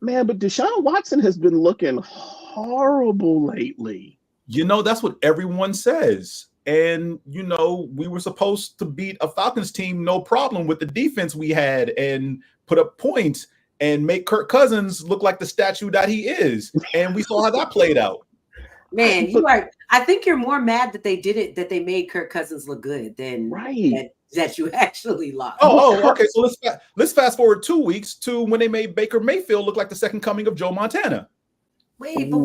man, but Deshaun Watson has been looking horrible lately. That's what everyone says. And, we were supposed to beat a Falcons team, no problem, with the defense we had and put up points and make Kirk Cousins look like the statue that he is. And we saw how that played out. Man, I think you're more mad that that they made Kirk Cousins look good than that you actually lost. Okay. So let's fast forward 2 weeks to when they made Baker Mayfield look like the second coming of Joe Montana. Wait, but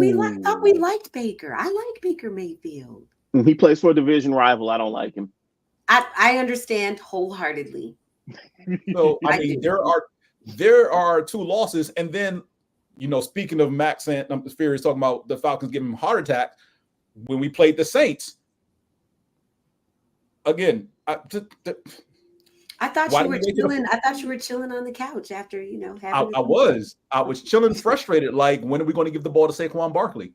thought we liked Baker. I like Baker Mayfield. He plays for a division rival. I don't like him. I understand wholeheartedly. So there are 2 losses, and then speaking of Max and Furious talking about the Falcons giving him a heart attack when we played the Saints. Again, I thought you were chilling. I thought you were chilling on the couch after having. I was chilling, frustrated. Like, when are we going to give the ball to Saquon Barkley?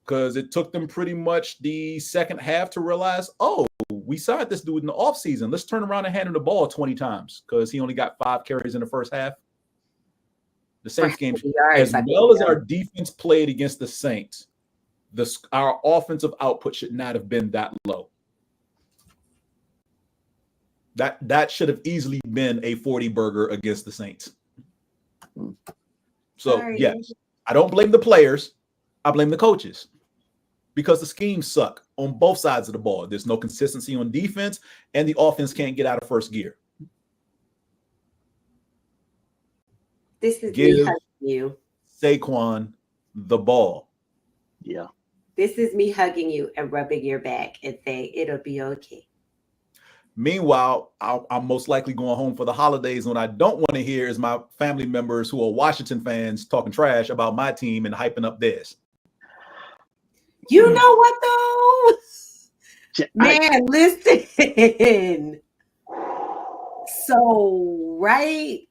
Because it took them pretty much the second half to realize, we signed this dude in the offseason. Let's turn around and hand him the ball 20 times because he only got 5 carries in the first half. The Saints game, as well as our defense played against the Saints, our offensive output should not have been that low. That should have easily been a 40 burger against the Saints. So, yes, I don't blame the players. I blame the coaches because the schemes suck on both sides of the ball. There's no consistency on defense, and the offense can't get out of first gear. This is me hugging you. Saquon the ball. Yeah. This is me hugging you and rubbing your back and saying it'll be okay. Meanwhile, I'm most likely going home for the holidays. What I don't want to hear is my family members who are Washington fans talking trash about my team and hyping up theirs. You know what, though? Man, listen. So, right?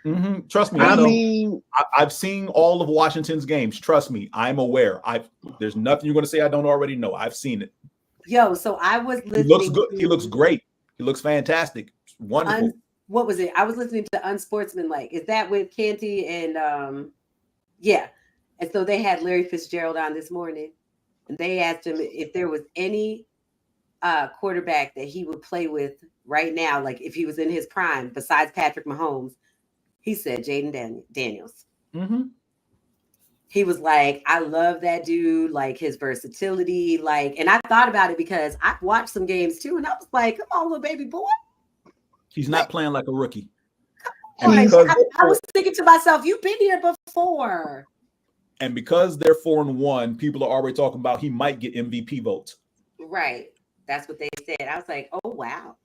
Mm-hmm. Trust me. I've seen all of Washington's games. Trust me. I'm aware. There's nothing you're going to say I don't already know. I've seen it. Yo, so I was listening. He looks good. He looks great. He looks fantastic. Wonderful. What was it? I was listening to Unsportsmanlike. Is that with Canty and yeah. And so they had Larry Fitzgerald on this morning, and they asked him if there was any quarterback that he would play with right now, like if he was in his prime, besides Patrick Mahomes. He said Jaden Daniels. Mm-hmm. He was like, I love that dude, like his versatility, like, and I thought about it because I've watched some games too, and I was like, come on, little baby boy. He's not playing like a rookie. Come on. I was thinking to myself, you've been here before. And because they're 4-1, people are already talking about he might get MVP votes. Right. That's what they said. I was like, oh, wow.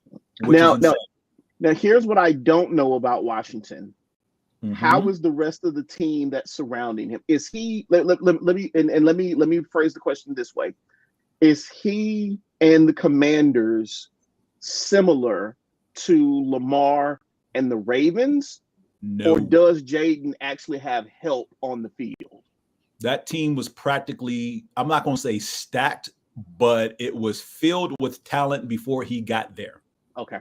Now, here's what I don't know about Washington. Mm-hmm. How is the rest of the team that's surrounding him? Is he? Let me phrase the question this way: is he and the Commanders similar to Lamar and the Ravens, No. or does Jaden actually have help on the field? That team was practically, I'm not going to say stacked, but it was filled with talent before he got there. Okay.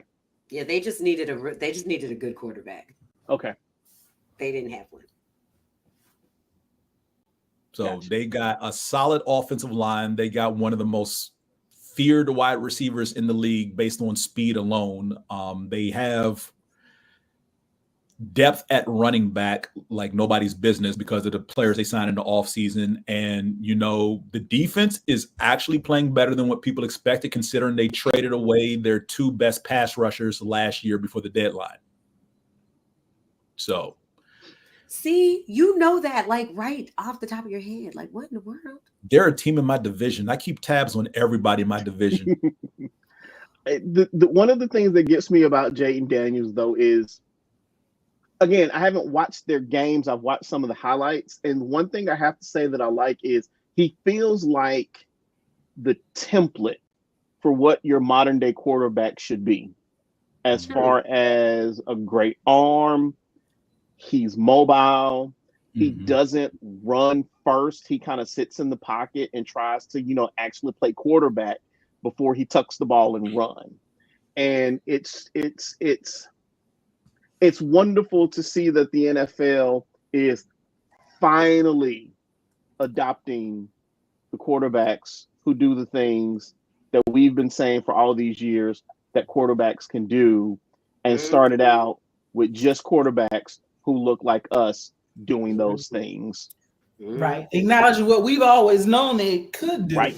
Yeah, they just needed a good quarterback. Okay. They didn't have one. So Gotcha. They got a solid offensive line. They got one of the most feared wide receivers in the league based on speed alone. They have depth at running back like nobody's business because of the players they signed in the offseason. And, the defense is actually playing better than what people expected, considering they traded away their two best pass rushers last year before the deadline. So. See, you know that like right off the top of your head. Like, what in the world? They're a team in my division. I keep tabs on everybody in my division. One of the things that gets me about Jaden Daniels, though, is, again, I haven't watched their games. I've watched some of the highlights. And one thing I have to say that I like is he feels like the template for what your modern day quarterback should be, as far as a great arm. He's mobile. He doesn't run first. He kind of sits in the pocket and tries to, actually play quarterback before he tucks the ball and run. And it's wonderful to see that the NFL is finally adopting the quarterbacks who do the things that we've been saying for all these years that quarterbacks can do, and started out with just quarterbacks who look like us doing those things. Right. Acknowledging what we've always known they could do. Right.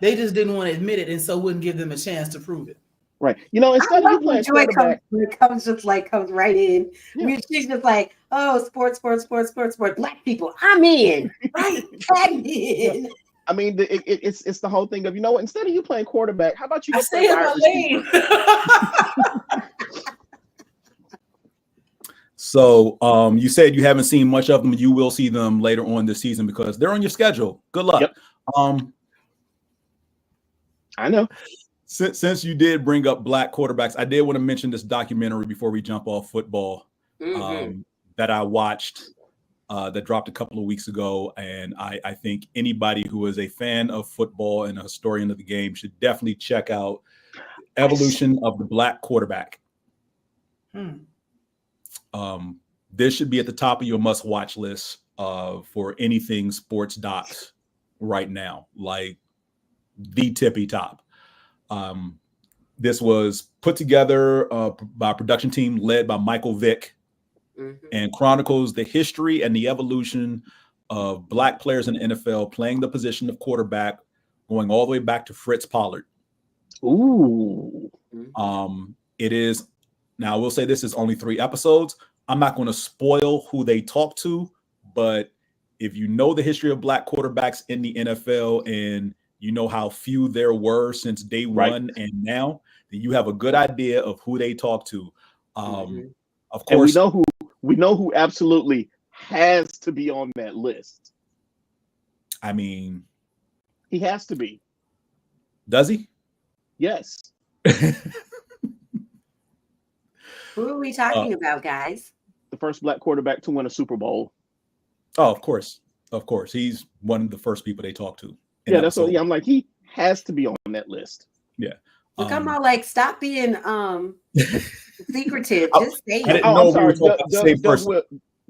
They just didn't want to admit it, and so wouldn't give them a chance to prove it. Right. Instead of you playing quarterback, it comes right in. Yeah. I mean, she's just like, oh, sports. Black people, I'm in. Right. I'm in. I mean, it's the whole thing of, instead of you playing quarterback, how about you just stay in my lane? So you said you haven't seen much of them. You will see them later on this season because they're on your schedule. Good luck. Yep. I know. Since you did bring up black quarterbacks, I did want to mention this documentary before we jump off football that I watched that dropped a couple of weeks ago. And I think anybody who is a fan of football and a historian of the game should definitely check out Evolution of the Black Quarterback. This should be at the top of your must-watch list for anything sports docs right now, like the tippy top. This was put together by a production team led by Michael Vick and chronicles the history and the evolution of black players in the NFL playing the position of quarterback, going all the way back to Fritz Pollard. Ooh. It is, now I will say this is only 3 episodes. I'm not going to spoil who they talk to, but if you know the history of black quarterbacks in the NFL and you know how few there were since day one and now, then you have a good idea of who they talk to. Of course, and we know who absolutely has to be on that list. I mean, he has to be. Does he? Yes. Who are we talking about, guys? The first black quarterback to win a Super Bowl. Oh, of course. Of course. He's one of the first people they talk to. Yeah, that's what I'm like. He has to be on that list. Yeah. Look, I'm all like, stop being secretive. Just say I it. didn't know we were talking about the same Doug, person.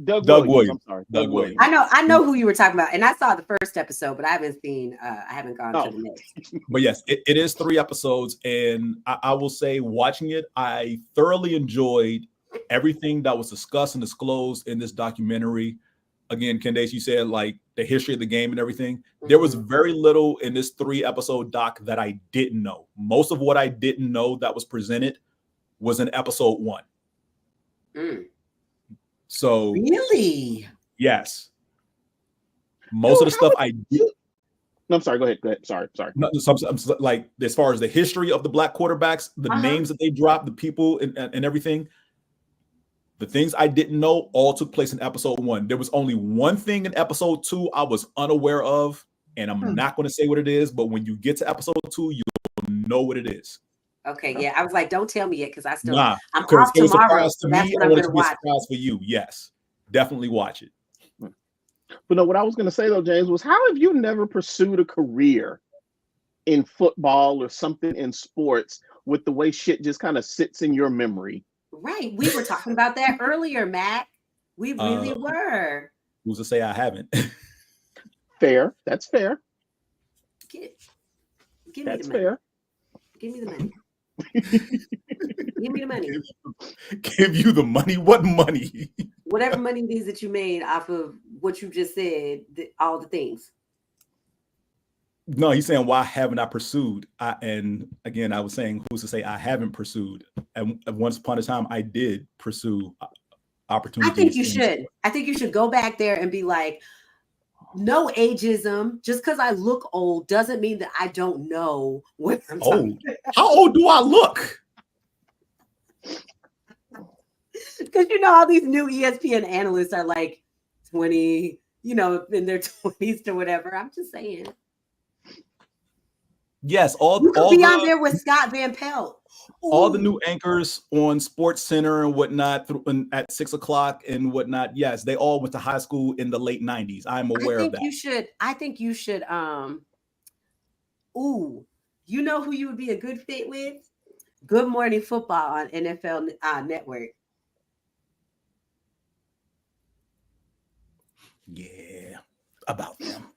Doug Doug Williams. I'm Williams. sorry. Doug Doug Williams. Williams. I know who you were talking about, and I saw the first episode, but I haven't seen. I haven't gone to the next. But yes, it is 3 episodes, and I will say, watching it, I thoroughly enjoyed everything that was discussed and disclosed in this documentary. Again, Candace, you said like the history of the game and everything. Mm-hmm. There was very little in this 3-episode doc that I didn't know. Most of what I didn't know that was presented was in episode 1. Mm. So really, yes, most of the stuff I did. No, I'm sorry. Go ahead. Sorry. No, like as far as the history of the black quarterbacks, the names that they dropped, the people and everything, the things I didn't know all took place in episode 1. There was only one thing in episode 2 I was unaware of, and I'm not going to say what it is, but when you get to episode 2, you'll know what it is. Okay, yeah. I was like, don't tell me yet because I still I'm off tomorrow. To That's me, what I I'm want going it to to be a watch. surprise for you. Yes, definitely watch it. But no, what I was going to say though, James, was how have you never pursued a career in football or something in sports with the way shit just kind of sits in your memory? Right. We were talking about that earlier, Matt. We really were. Who's to say I haven't? Fair. That's fair. Give That's me the money. fair. Give me the money. Give me the money. Give you the money? What money? Whatever money it is that you made off of what you just said, all the things. No, he's saying, why haven't I pursued? And again, I was saying, who's to say I haven't pursued? And once upon a time, I did pursue opportunities. I think you should. I think you should go back there and be like, no ageism. Just because I look old doesn't mean that I don't know what I'm talking about. How old do I look? Because all these new ESPN analysts are like 20, in their 20s or whatever. I'm just saying. Yes, you could be on there with Scott Van Pelt. All the new anchors on Sports Center and whatnot at 6:00 and whatnot. Yes, they all went to high school in the late 90s. I'm aware of that. I think you should. You know who you would be a good fit with? Good Morning Football on NFL Network. Yeah, about them.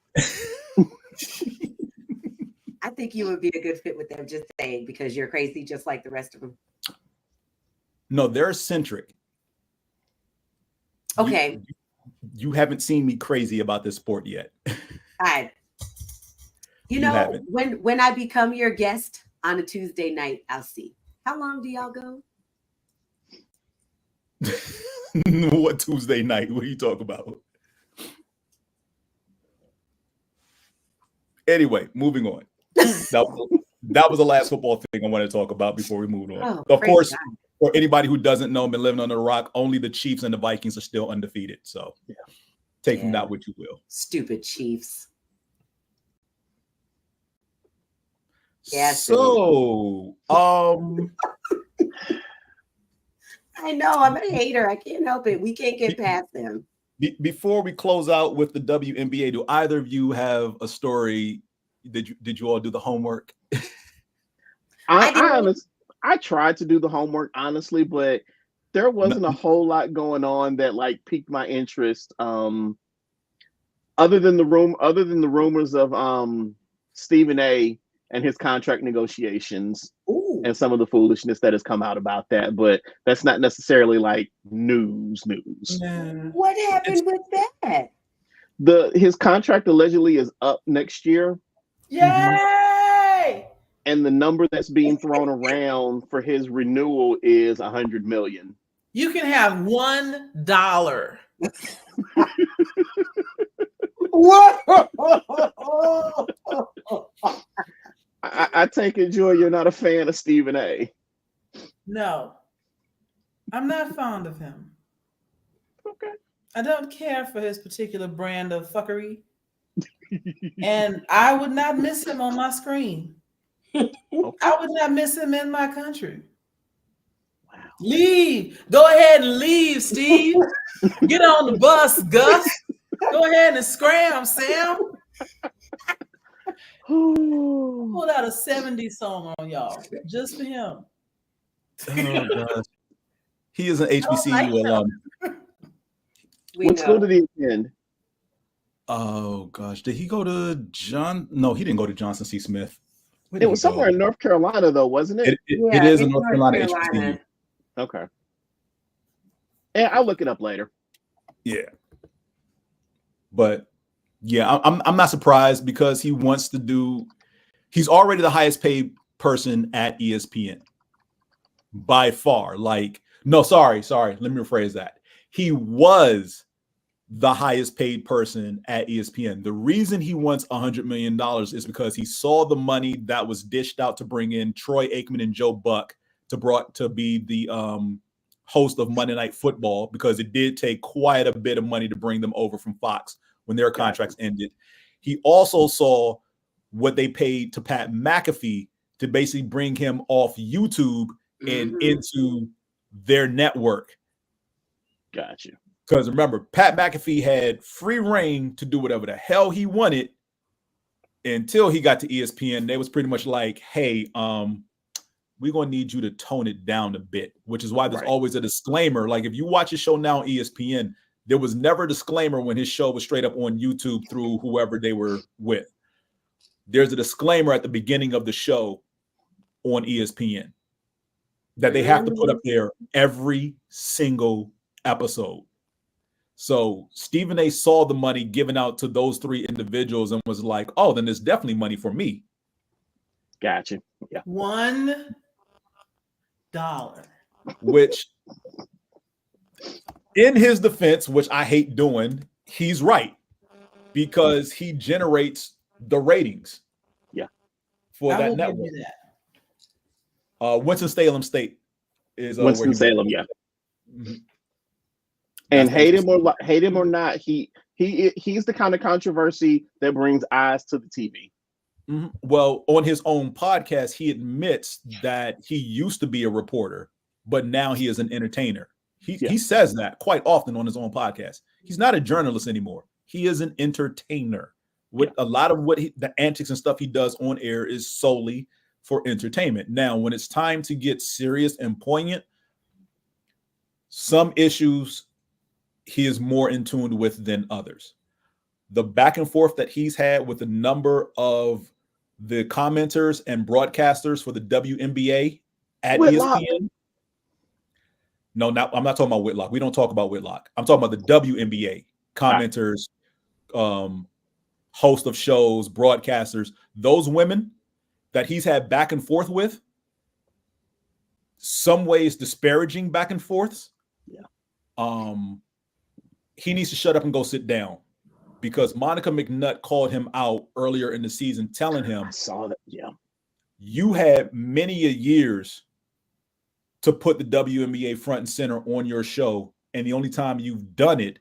I think you would be a good fit with them, just saying, because you're crazy just like the rest of them. No, they're eccentric. Okay. You haven't seen me crazy about this sport yet. When I become your guest on a Tuesday night, I'll see. How long do y'all go? What Tuesday night? What are you talking about? Anyway, moving on. That was the last football thing I wanted to talk about before we moved on. Of course, God. For anybody who doesn't know, been living under a rock, only the Chiefs and the Vikings are still undefeated. So take from that what you will. Stupid Chiefs. Yeah. So, I know I'm a hater. I can't help it. We can't get past them. Before we close out with the WNBA, do either of you have a story? Did you all do the homework? I tried to do the homework, honestly, but there wasn't a whole lot going on that like piqued my interest. Other than the rumors of Stephen A. and his contract negotiations. Ooh. And some of the foolishness that has come out about that, but that's not necessarily like news. What happened with that? His contract allegedly is up next year. Yay! And the number that's being thrown around for his renewal is $100 million. You can have $1. I take it, Joy, you're not a fan of Stephen A. No, I'm not fond of him. Okay. I don't care for his particular brand of fuckery. And I would not miss him on my screen. Okay. I would not miss him in my country. Wow. Leave. Go ahead and leave, Steve. Get on the bus, Gus. Go ahead and scram, Sam. pulled out a 70s song on y'all just for him. Oh gosh. He is an like HBCU alum. What school did he attend? Oh gosh, did he go to John? No, he didn't go to Johnson C. Smith. Where It did was he go? somewhere in North Carolina, though, wasn't it? It is in North Carolina HBCU. Okay. Yeah, I'll look it up later. Yeah, but yeah, I'm not surprised because he wants to do. He's already the highest paid person at ESPN by far. Like, no, sorry. Let me rephrase that. He was the highest paid person at ESPN. The reason he wants $100 million is because he saw the money that was dished out to bring in Troy Aikman and Joe Buck to be the host of Monday Night Football, because it did take quite a bit of money to bring them over from Fox when their contracts ended. He also saw what they paid to Pat McAfee to basically bring him off YouTube and into their network. Gotcha. Because remember, Pat McAfee had free reign to do whatever the hell he wanted until he got to ESPN. They was pretty much like, hey, we're going to need you to tone it down a bit, which is why there's always a disclaimer. Like if you watch his show now on ESPN, there was never a disclaimer when his show was straight up on YouTube through whoever they were with. There's a disclaimer at the beginning of the show on ESPN that they have to put up there every single episode. So Stephen A saw the money given out to those three individuals and was like, oh, then there's definitely money for me. Gotcha. Yeah. $1. Which, in his defense, which I hate doing, he's right. Because he generates the ratings. Yeah. For I that will network. give you that. Winston-Salem State is Winston-Salem, yeah. Mm-hmm. And hate him or not, he's the kind of controversy that brings eyes to the TV. Mm-hmm. Well, on his own podcast, he admits that he used to be a reporter, but now he is an entertainer. He says that quite often on his own podcast. He's not a journalist anymore. He is an entertainer. With a lot of the antics and stuff he does on air is solely for entertainment. Now, when it's time to get serious and poignant, some issues he is more in tune with than others. The back and forth that he's had with a number of the commenters and broadcasters for the WNBA at Whitlock. ESPN. No, I'm not talking about Whitlock. We don't talk about Whitlock. I'm talking about the WNBA commenters, host of shows, broadcasters. Those women that he's had back and forth with, some ways disparaging back and forths. Yeah. He needs to shut up and go sit down, because Monica McNutt called him out earlier in the season, telling him, I saw that. Yeah. You had many a years to put the WNBA front and center on your show, and the only time you've done it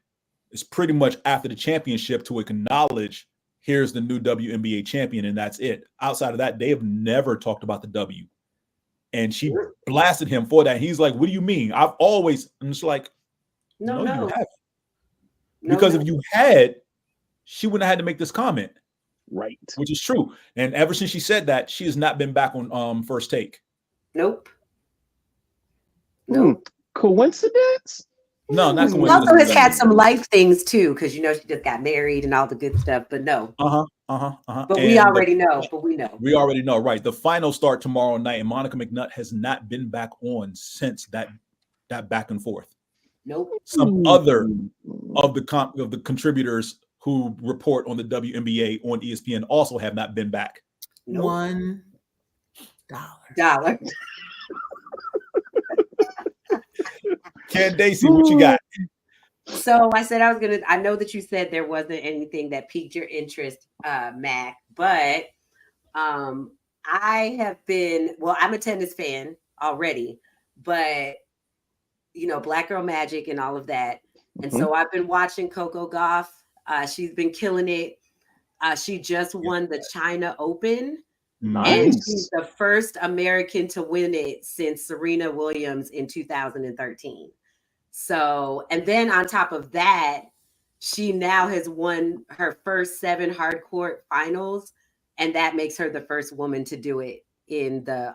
is pretty much after the championship to acknowledge here's the new WNBA champion, and that's it. Outside of that, they have never talked about the W. And she blasted him for that. He's like, what do you mean? I've always, I'm just like, no. You haven't. Because if you had, she wouldn't have had to make this comment. Right. Which is true. And ever since she said that, she has not been back on First Take. Nope. Coincidence? No, not She coincidence. also has had some life things too, because she just got married and all the good stuff. But no. But we already know. We already know, right? The final start tomorrow night, and Monica McNutt has not been back on since that back and forth. Nope. Some other of the contributors who report on the WNBA on ESPN also have not been back. Nope. $1. Candaysee, what you got? So I said I know that you said there wasn't anything that piqued your interest, Mac, but I'm a tennis fan already, but Black Girl Magic and all of that. And so I've been watching Coco Gauff. She's been killing it. She just won the China Open. Nice. And she's the first American to win it since Serena Williams in 2013. So, and then on top of that, she now has won her first 7 hardcourt finals and that makes her the first woman to do it in the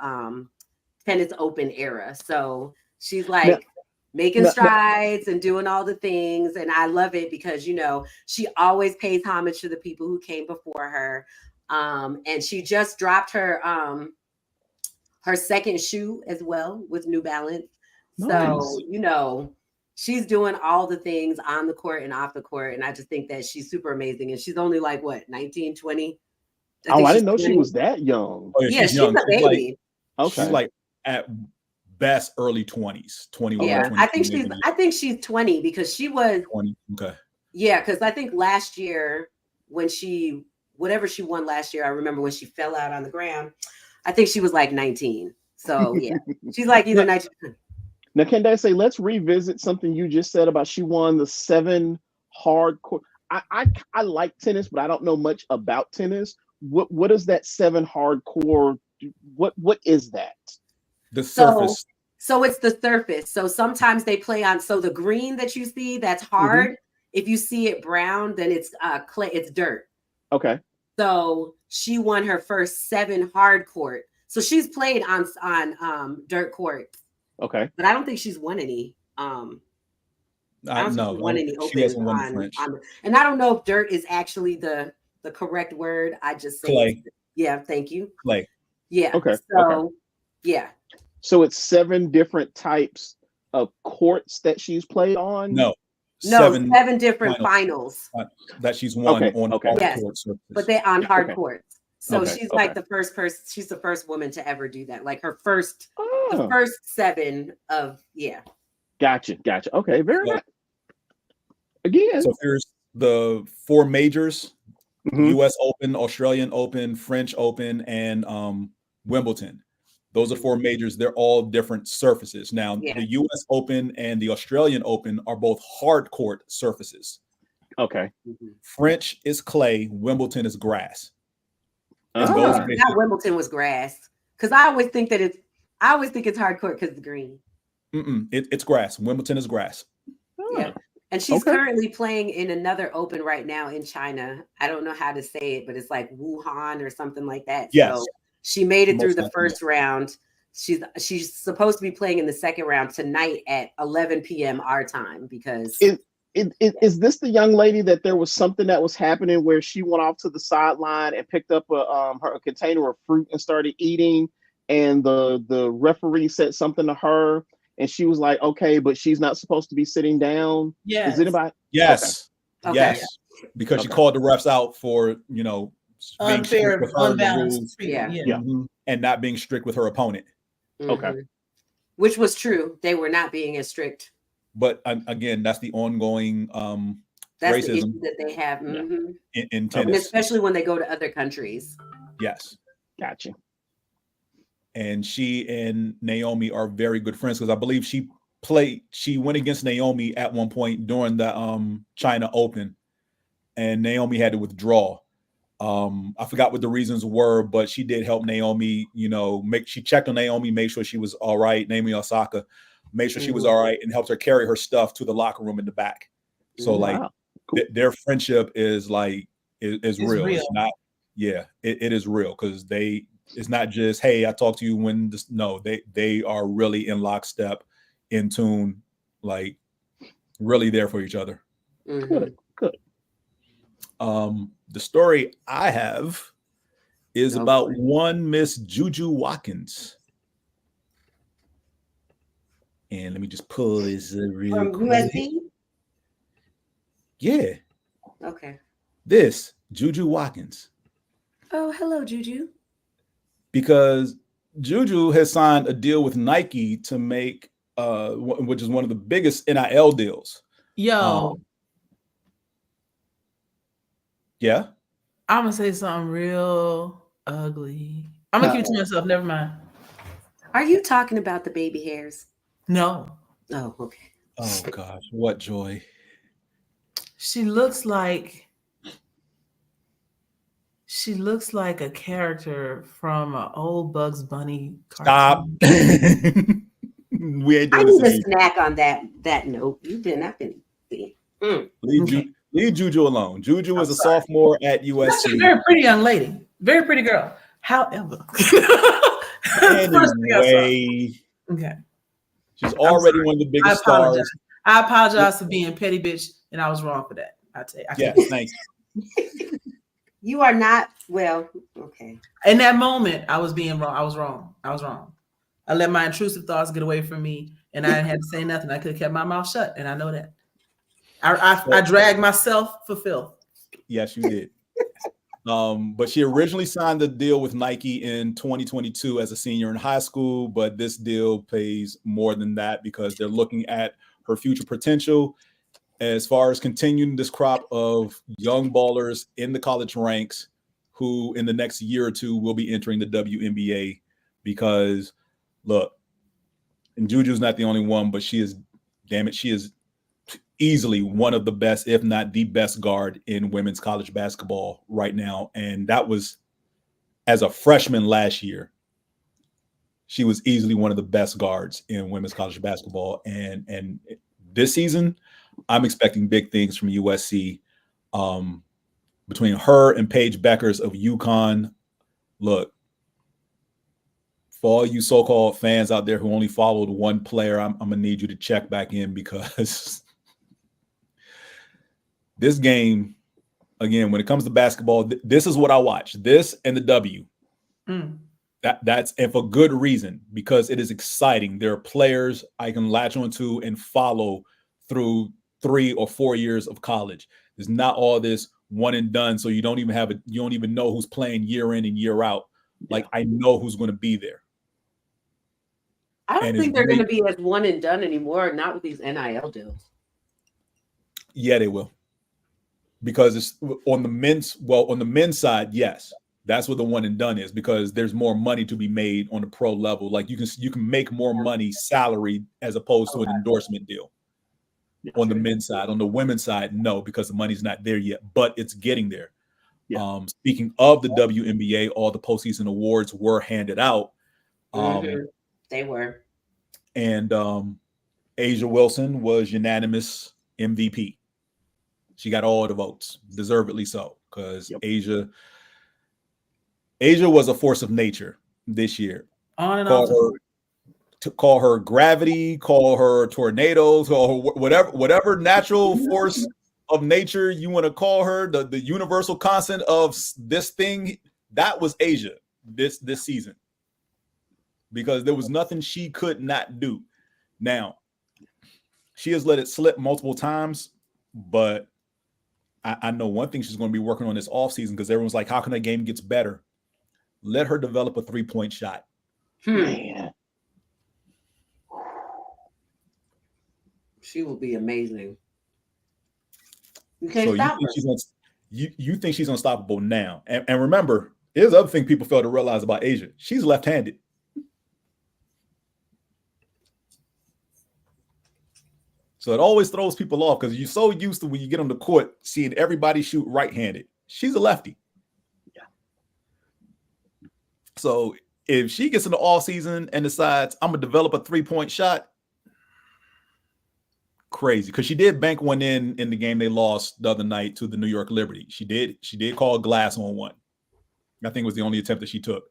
tennis open era. So she's like making strides and doing all the things, and I love it because, you know, she always pays homage to the people who came before her. And she just dropped her second shoe as well with New Balance. So, you know, she's doing all the things on the court and off the court. And I just think that she's super amazing. And she's only like, what, 19, 20? I didn't know 20. She was that young. Oh, yeah, she's young. A baby. She's like at best early 20s, 21. Yeah, 20, I think she's 20 because she was 20. Okay. Yeah, because I think last year when whatever she won last year, I remember when she fell out on the ground, I think she was like 19. So yeah, she's like either 19. Now, Candaysee, let's revisit something you just said about she won the 7 hardcore. I like tennis, but I don't know much about tennis. What is that 7 hardcore? What is that? The surface. So it's the surface. So sometimes they play on. So the green that you see, that's hard. If you see it brown, then it's clay. It's dirt. Okay. So she won her first 7 hard court. So she's played on dirt courts. Okay. But I don't think she's won any. I don't think she's won any open on, and I don't know if dirt is actually the correct word. I just say clay. Yeah, thank you. Clay. Yeah. Okay. So yeah. So it's 7 different types of courts that she's played on? No. 7 different finals that she's won on hard court surfaces. But they're on hard courts. So she's like the first person. She's the first woman to ever do that. Like her first, the first 7 of Gotcha. Okay, very nice. Again, so there's the 4 majors: U.S. Open, Australian Open, French Open, and Wimbledon. Those are 4 majors. They're all different surfaces. Now, the U.S. Open and the Australian Open are both hard court surfaces. Okay. French is clay. Wimbledon is grass. Not Wimbledon was grass, because I always think it's hard court because it's green. It's grass. Wimbledon is grass. Yeah, and she's currently playing in another Open right now in China. I don't know how to say it, but it's like Wuhan or something like that. Yes. So she made it through the first round. She's supposed to be playing in the second round tonight at 11 p.m. our time because. Is this the young lady that there was something that was happening where she went off to the sideline and picked up a container of fruit and started eating, and the referee said something to her and she was like, okay, but she's not supposed to be sitting down? Yes. Is anybody? Yes. Okay. Yes. Because she called the refs out for, unfair, unbalanced treatment. And not being strict with her opponent. Okay. Which was true. They were not being as strict. But again, that's the ongoing that's racism the issue that they have in tennis, and especially when they go to other countries. Yes, gotcha. And she and Naomi are very good friends because I believe she went against Naomi at one point during the China Open, and Naomi had to withdraw. I forgot what the reasons were, but she did help Naomi. She checked on Naomi, made sure she was all right. Naomi Osaka. Made sure she was all right and helped her carry her stuff to the locker room in the back. So their friendship is real. It's not, it is real because it's not just, hey, I talked to you when this. No, they are really in lockstep, in tune, like really there for each other. Good. The story I have is about one Miss Juju Watkins. And let me just pull this real quick. USC? Yeah. Okay. This, Juju Watkins. Oh, hello, Juju. Because Juju has signed a deal with Nike to make, which is one of the biggest NIL deals. Yo. Yeah? I'm going to say something real ugly. I'm going to keep it to myself. Never mind. Are you talking about the baby hairs? No. Oh, okay. Oh gosh, what joy. She looks like a character from an old Bugs Bunny cartoon. Stop. We ain't doing I need a snack on that note. I've been leave Leave Juju alone. Juju I'm is a sorry. sophomore at She's USC. a very pretty young lady. Very pretty girl. However. First thing I saw. Anyway, Okay. she's already one of the biggest stars. I apologize for being petty bitch, and I was wrong for that. Yes, thank you. You are not, well, okay. In that moment, I was being wrong. I was wrong. I let my intrusive thoughts get away from me, and I didn't have to say nothing. I could have kept my mouth shut, and I know that. I dragged myself for filth. Yes, you did. But she originally signed the deal with Nike in 2022 as a senior in high school, but this deal pays more than that because they're looking at her future potential as far as continuing this crop of young ballers in the college ranks who in the next year or two will be entering the WNBA because look, and Juju's not the only one, but she is easily one of the best, if not the best guard in women's college basketball right now. And that was as a freshman last year. She was easily one of the best guards in women's college basketball. And this season, I'm expecting big things from USC. Between her and Paige Beckers of UConn, look, for all you so-called fans out there who only followed one player, I'm going to need you to check back in because this game, again, when it comes to basketball, this is what I watch. This and the W. That's and for good reason, because it is exciting. There are players I can latch onto and follow through 3 or 4 years of college. There's not all this one and done, so you don't even know who's playing year in and year out. Like I know who's going to be there. I don't think they're going to be as one and done anymore. Not with these NIL deals. Yeah, they will. Because it's on the men's side, yes, that's what the one and done is because there's more money to be made on the pro level. Like you can make more money salary as opposed to an endorsement deal on the men's side. On the women's side, no, because the money's not there yet, but it's getting there. Yeah. Speaking of the WNBA, all the postseason awards were handed out. They were. And Asia Wilson was unanimous MVP. She got all the votes, deservedly so, because Asia was a force of nature this year. Call her gravity, call her tornadoes, call her whatever natural force of nature you want to call her, the universal constant of this thing, that was Asia this season. Because there was nothing she could not do. Now, she has let it slip multiple times, but I know one thing she's going to be working on this offseason because everyone's like, how can that game get better? Let her develop a 3-point shot. Man. She will be amazing. You can't stop her. You think she's unstoppable now. And remember, here's the other thing people fail to realize about Asia. She's left-handed. So it always throws people off because you're so used to when you get on the court seeing everybody shoot right-handed. She's a lefty. Yeah. So if she gets into all season and decides I'm gonna develop a 3-point shot, crazy. Because she did bank one in the game they lost the other night to the New York Liberty. She did call glass on one. I think it was the only attempt that she took.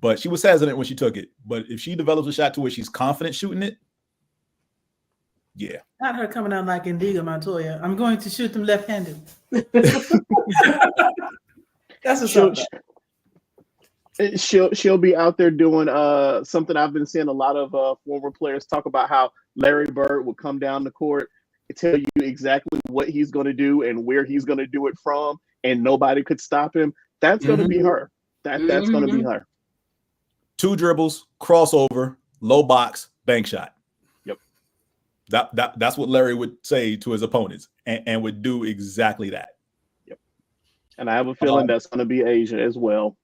But she was hesitant when she took it. But if she develops a shot to where she's confident shooting it, yeah. Not her coming out like Indigo Montoya. I'm going to shoot them left-handed. That's she'll be out there doing something I've been seeing a lot of former players talk about, how Larry Bird would come down the court and tell you exactly what he's going to do and where he's going to do it from, and nobody could stop him. That's going to be her. That's going to be her. 2 dribbles, crossover, low box, bank shot. That's what Larry would say to his opponents and would do exactly that. Yep. And I have a feeling that's going to be Asia as well.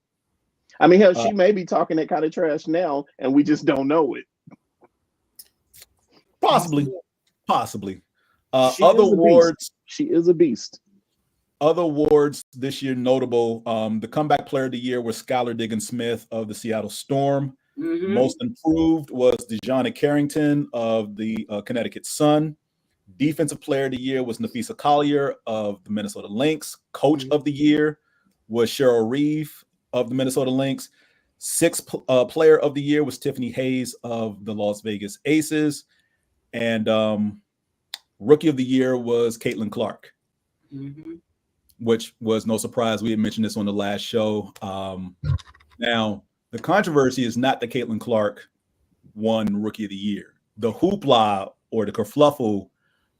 I mean, hell, she may be talking that kind of trash now, and we just don't know it. Possibly. Other awards. She is a beast. Other awards this year notable. The comeback player of the year was Skylar Diggins-Smith of the Seattle Storm. Most improved was DeJounte Carrington of the Connecticut Sun. Defensive Player of the Year was Nafisa Collier of the Minnesota Lynx. Coach of the Year was Cheryl Reeve of the Minnesota Lynx. Sixth Player of the Year was Tiffany Hayes of the Las Vegas Aces. And Rookie of the Year was Caitlin Clark, which was no surprise. We had mentioned this on the last show. Now, the controversy is not that Caitlin Clark won Rookie of the Year. The hoopla or the kerfluffle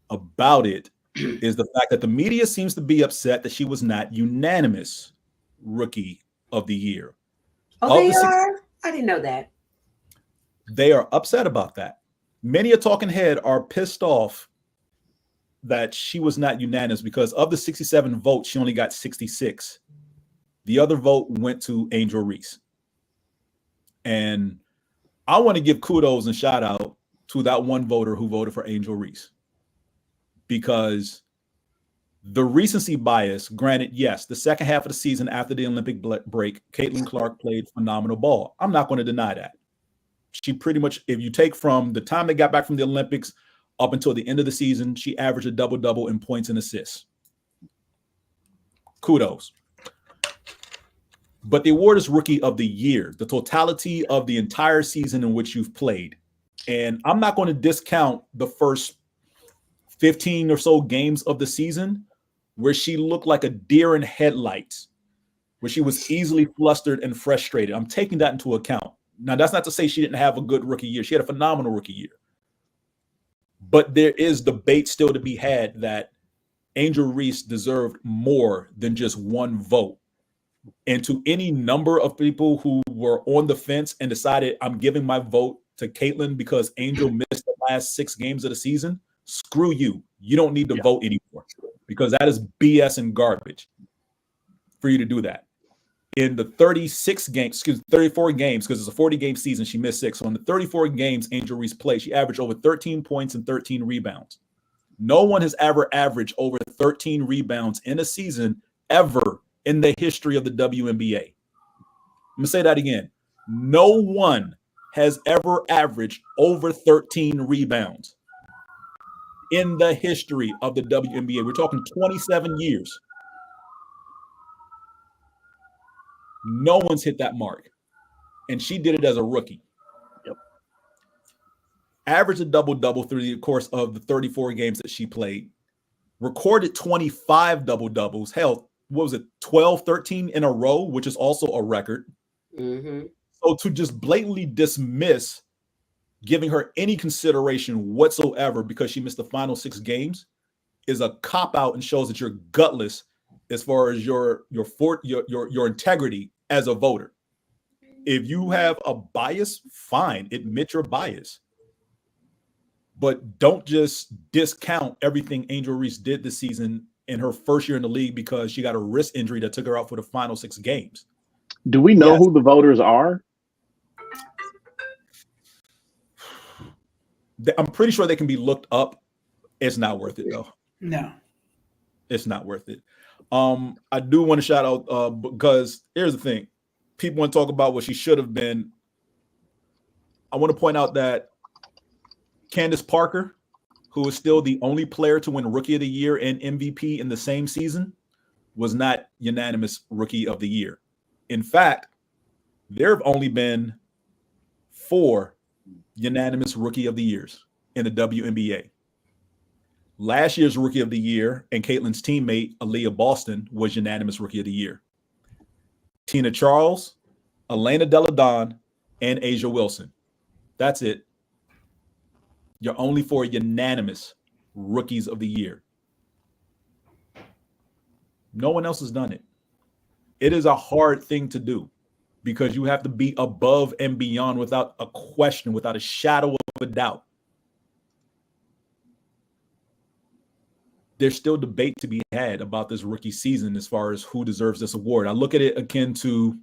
about it is the fact that the media seems to be upset that she was not unanimous Rookie of the Year. Oh, they are? I didn't know that. They are upset about that. Many a talking head are pissed off that she was not unanimous because of the 67 votes, she only got 66. The other vote went to Angel Reese. And I want to give kudos and shout out to that one voter who voted for Angel Reese. Because the recency bias, granted, yes, the second half of the season after the Olympic break, Caitlin Clark played phenomenal ball. I'm not going to deny that. She pretty much, if you take from the time they got back from the Olympics up until the end of the season, she averaged a double-double in points and assists. Kudos. But the award is Rookie of the Year, the totality of the entire season in which you've played. And I'm not going to discount the first 15 or so games of the season where she looked like a deer in headlights, where she was easily flustered and frustrated. I'm taking that into account. Now, that's not to say she didn't have a good rookie year. She had a phenomenal rookie year. But there is debate still to be had that Angel Reese deserved more than just one vote. And to any number of people who were on the fence and decided I'm giving my vote to Caitlin because Angel missed the last 6 games of the season, screw you. You don't need to vote anymore because that is BS and garbage for you to do that. In the 34 games, because it's a 40-game season, she missed 6. So in the 34 games Angel Reese played, she averaged over 13 points and 13 rebounds. No one has ever averaged over 13 rebounds in a season ever in the history of the WNBA. I'm going to say that again. No one has ever averaged over 13 rebounds in the history of the WNBA. We're talking 27 years. No one's hit that mark. And she did it as a rookie. Yep. Averaged a double-double through the course of the 34 games that she played. Recorded 25 double-doubles. Hell, what was it, 12, 13 in a row, which is also a record. So to just blatantly dismiss giving her any consideration whatsoever because she missed the final 6 games is a cop-out and shows that you're gutless as far as your integrity as a voter. If you have a bias, fine, admit your bias. But don't just discount everything Angel Reese did this season in her first year in the league because she got a wrist injury that took her out for the final 6 games. Do we know who the voters are? I'm pretty sure they can be looked up. It's not worth it, though. No. It's not worth it. I do want to shout out because here's the thing. People want to talk about what she should have been. I want to point out that Candace Parker, who is still the only player to win Rookie of the Year and MVP in the same season, was not unanimous Rookie of the Year. In fact, there have only been 4 unanimous Rookie of the Years in the WNBA. Last year's Rookie of the Year and Caitlin's teammate, Aaliyah Boston, was unanimous Rookie of the Year. Tina Charles, Elena Deladon, and Asia Wilson. That's it. You're only 4 unanimous Rookies of the Year. No one else has done it. It is a hard thing to do because you have to be above and beyond without a question, without a shadow of a doubt. There's still debate to be had about this rookie season as far as who deserves this award. I look at it akin to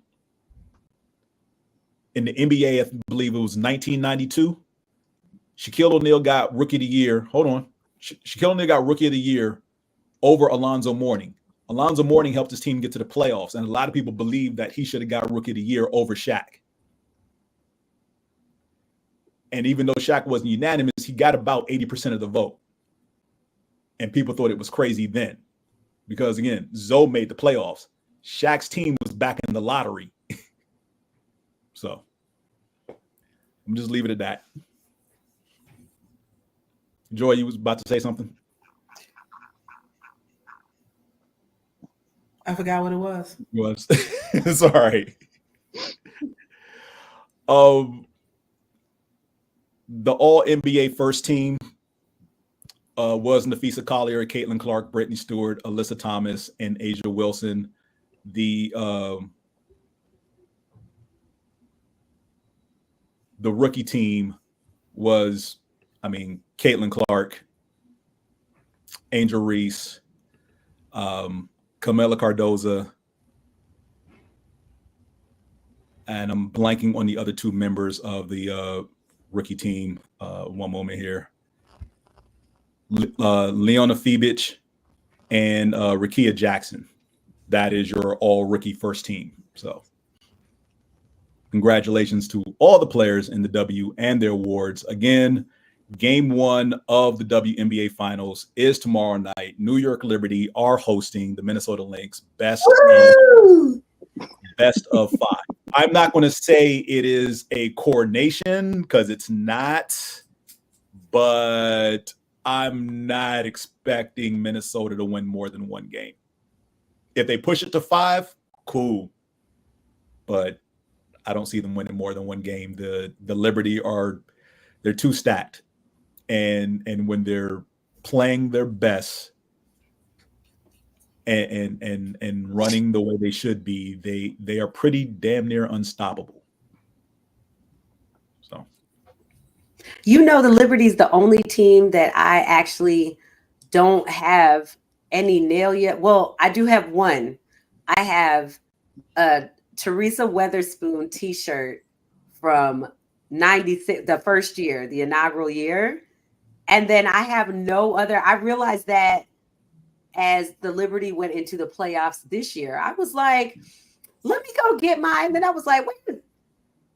in the NBA, I believe it was 1992. Shaquille O'Neal got Rookie of the Year. Hold on. Shaquille O'Neal got Rookie of the Year over Alonzo Mourning. Alonzo Mourning helped his team get to the playoffs, and a lot of people believe that he should have got Rookie of the Year over Shaq. And even though Shaq wasn't unanimous, he got about 80% of the vote. And people thought it was crazy then. Because again, Zoe made the playoffs. Shaq's team was back in the lottery. So I'm just leave it at that. Joy, you was about to say something? I forgot what it was. It's all right. The all NBA first team was Nafisa Collier, Caitlin Clark, Brittany Stewart, Alyssa Thomas, and Asia Wilson. The rookie team was, Caitlin Clark, Angel Reese, Camila Cardoza, and I'm blanking on the other two members of the rookie team. One moment here. Leona Fibich and Rakia Jackson. That is your all rookie first team. So congratulations to all the players in the W and their awards. Again, game 1 of the WNBA finals is tomorrow night. New York Liberty are hosting the Minnesota Lynx. Best of 5. I'm not going to say it is a coronation because it's not, but I'm not expecting Minnesota to win more than one game. If they push it to 5, cool. But I don't see them winning more than one game. The Liberty they're too stacked. And when they're playing their best and running the way they should be, they are pretty damn near unstoppable. So, the Liberty's the only team that I actually don't have any nail yet. Well, I do have one. I have a Teresa Weatherspoon t-shirt from 96, the first year, the inaugural year. And then I have no other. I realized that as the Liberty went into the playoffs this year, I was like, let me go get mine. Then I was like, wait,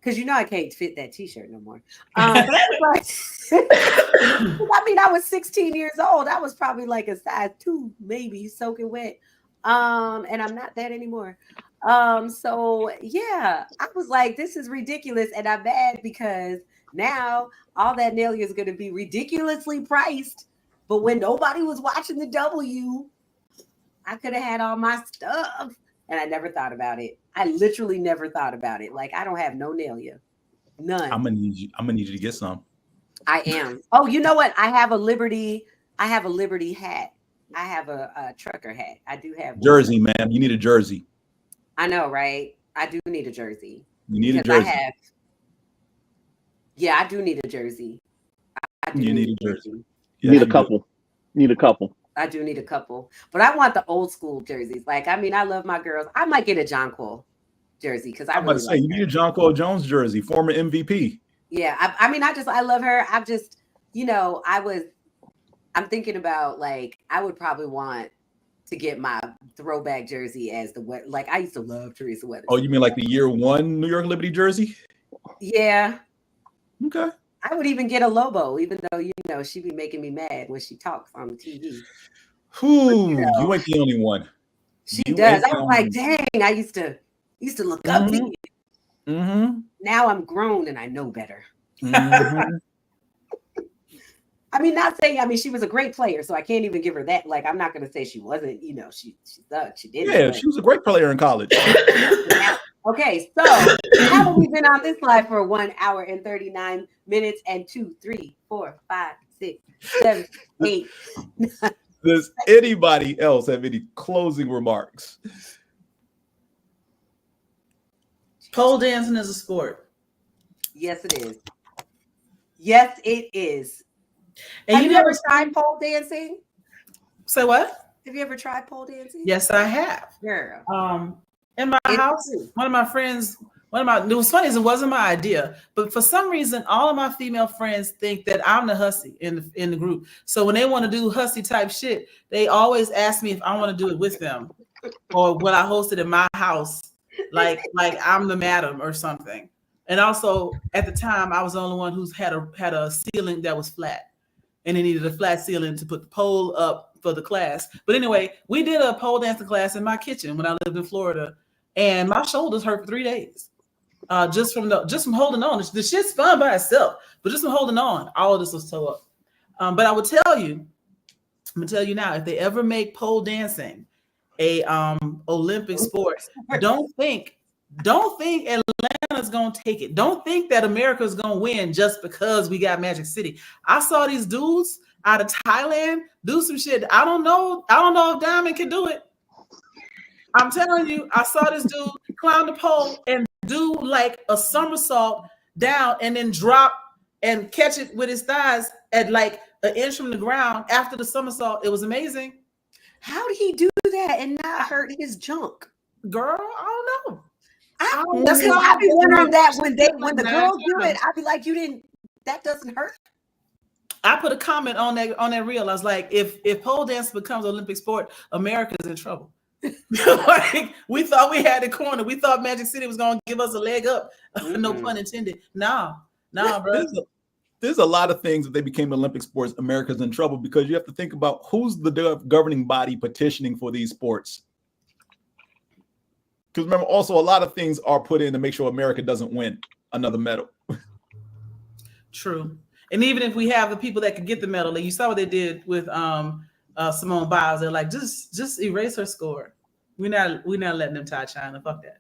because I can't fit that t-shirt no more. But I was like, I was 16 years old. I was probably like a size 2, maybe soaking wet. And I'm not that anymore. So yeah, I was like, this is ridiculous. And I'm mad because now all that nail is going to be ridiculously priced. But when nobody was watching the W, I could have had all my stuff. And I never thought about it. I literally never thought about it. Like, I don't have no Nelia. None. I'm gonna need you to get some. I am. Oh, you know what? I have a Liberty hat. I have a trucker hat. I do have jersey, man. You need a jersey. I know, right? I do need a jersey. You need a jersey. I do need a jersey. You need a jersey. You need a couple. Need a couple. I do need a couple, but I want the old school jerseys. Like, I love my girls. I might get a Jonquil jersey because I'm about to say you need a Jonquil Jones jersey, former MVP. Yeah, I love her. I'm just, I'm thinking about, like, I would probably want to get my throwback jersey as I used to love Teresa Weatherspoon. Oh, you mean like the year 1 New York Liberty jersey? Yeah. Okay. I would even get a Lobo, even though she'd be making me mad when she talks on the TV. You ain't the only one. She does. I was like, dang, I used to look up to you. Mm-hmm. Now I'm grown and I know better. Mm-hmm. Not saying, she was a great player, so I can't even give her that. Like, I'm not going to say she wasn't, she sucked. She did. Yeah, she was a great player in college. Okay, so how have we been on this live for 1 hour and 39 minutes and 2, 3, 4, 5, 6, 7, 8. Does anybody else have any closing remarks? Pole dancing is a sport. Yes, it is. Yes, it is. And have you ever tried pole dancing? Say what? Have you ever tried pole dancing? Yes, I have. Girl. In my house, one of my friends, it was funny, it wasn't my idea, but for some reason, all of my female friends think that I'm the hussy in the group. So when they want to do hussy type shit, they always ask me if I want to do it with them, or when I host it in my house, like I'm the madam or something. And also at the time, I was the only one who's had a ceiling that was flat, and they needed a flat ceiling to put the pole up for the class. But anyway, we did a pole dancing class in my kitchen when I lived in Florida, and my shoulders hurt for 3 days. Just from holding on. The shit's fun by itself, but just from holding on, all of this was tore up. But I would tell you, I'm gonna tell you now, if they ever make pole dancing a Olympic sport, don't think Atlanta's gonna take it. Don't think that America's gonna win just because we got Magic City. I saw these dudes out of Thailand do some shit. I don't know if Diamond can do it. I'm telling you, I saw this dude climb the pole and do like a somersault down and then drop and catch it with his thighs at like an inch from the ground after the somersault. It was amazing. How did he do that and not hurt his junk? Girl, I don't know. I be wondering that when the girls do it, I'd be like, that doesn't hurt. I put a comment on that reel. I was like, if pole dance becomes an Olympic sport, America's in trouble. Like, we thought we had it cornered. We thought Magic City was gonna give us a leg up. No pun intended. Nah, bro. There's a lot of things that they became Olympic sports. America's in trouble because you have to think about who's the governing body petitioning for these sports. Because remember, also a lot of things are put in to make sure America doesn't win another medal. True. And even if we have the people that could get the medal, like you saw what they did with Simone Biles, they're like, just erase her score. We're not letting them tie Qiana. Fuck that.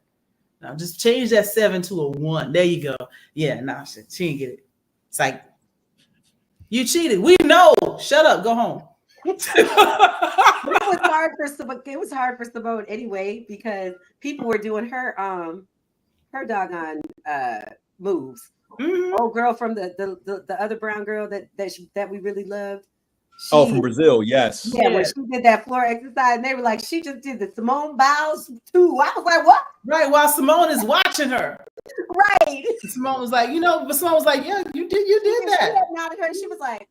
Now just change that 7 to a 1. There you go. Yeah, nah, shit. She didn't get it. It's like, you cheated. We know. Shut up. Go home. It was hard for Simone anyway because people were doing her doggone moves. Mm-hmm. Old girl from the other brown girl that we really loved. From Brazil, yes. Yeah, when she did that floor exercise, and they were like, she just did the Simone Biles too. I was like, what? Right, while Simone is watching her. Right. Simone was like, but Simone was like, yeah, you did that. She was like,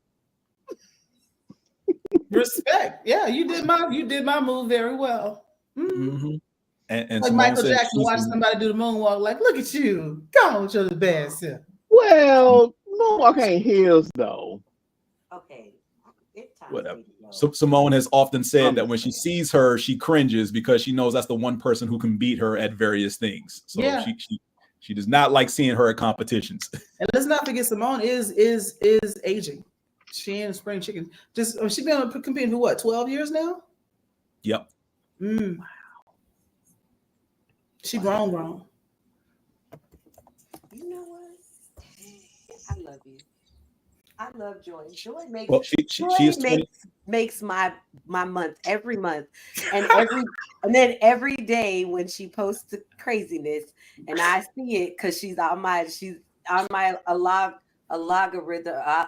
respect. Yeah, you did my move very well. Mm-hmm. Mm-hmm. And like Simone Michael Jackson watching somebody do the moonwalk, like, look at you. Come on with your best self. Well, moonwalk ain't heels though. Okay. Whatever. So Simone has often said that when she sees her, she cringes because she knows that's the one person who can beat her at various things. So yeah. She does not like seeing her at competitions. And let's not forget, Simone is aging. She ain't a spring chicken. She's been competing for what, 12 years now? Yep. Wow. She grown. You know what? I love you. I love Joy. Joy makes makes my month every month, and every day when she posts the craziness, and I see it because she's on my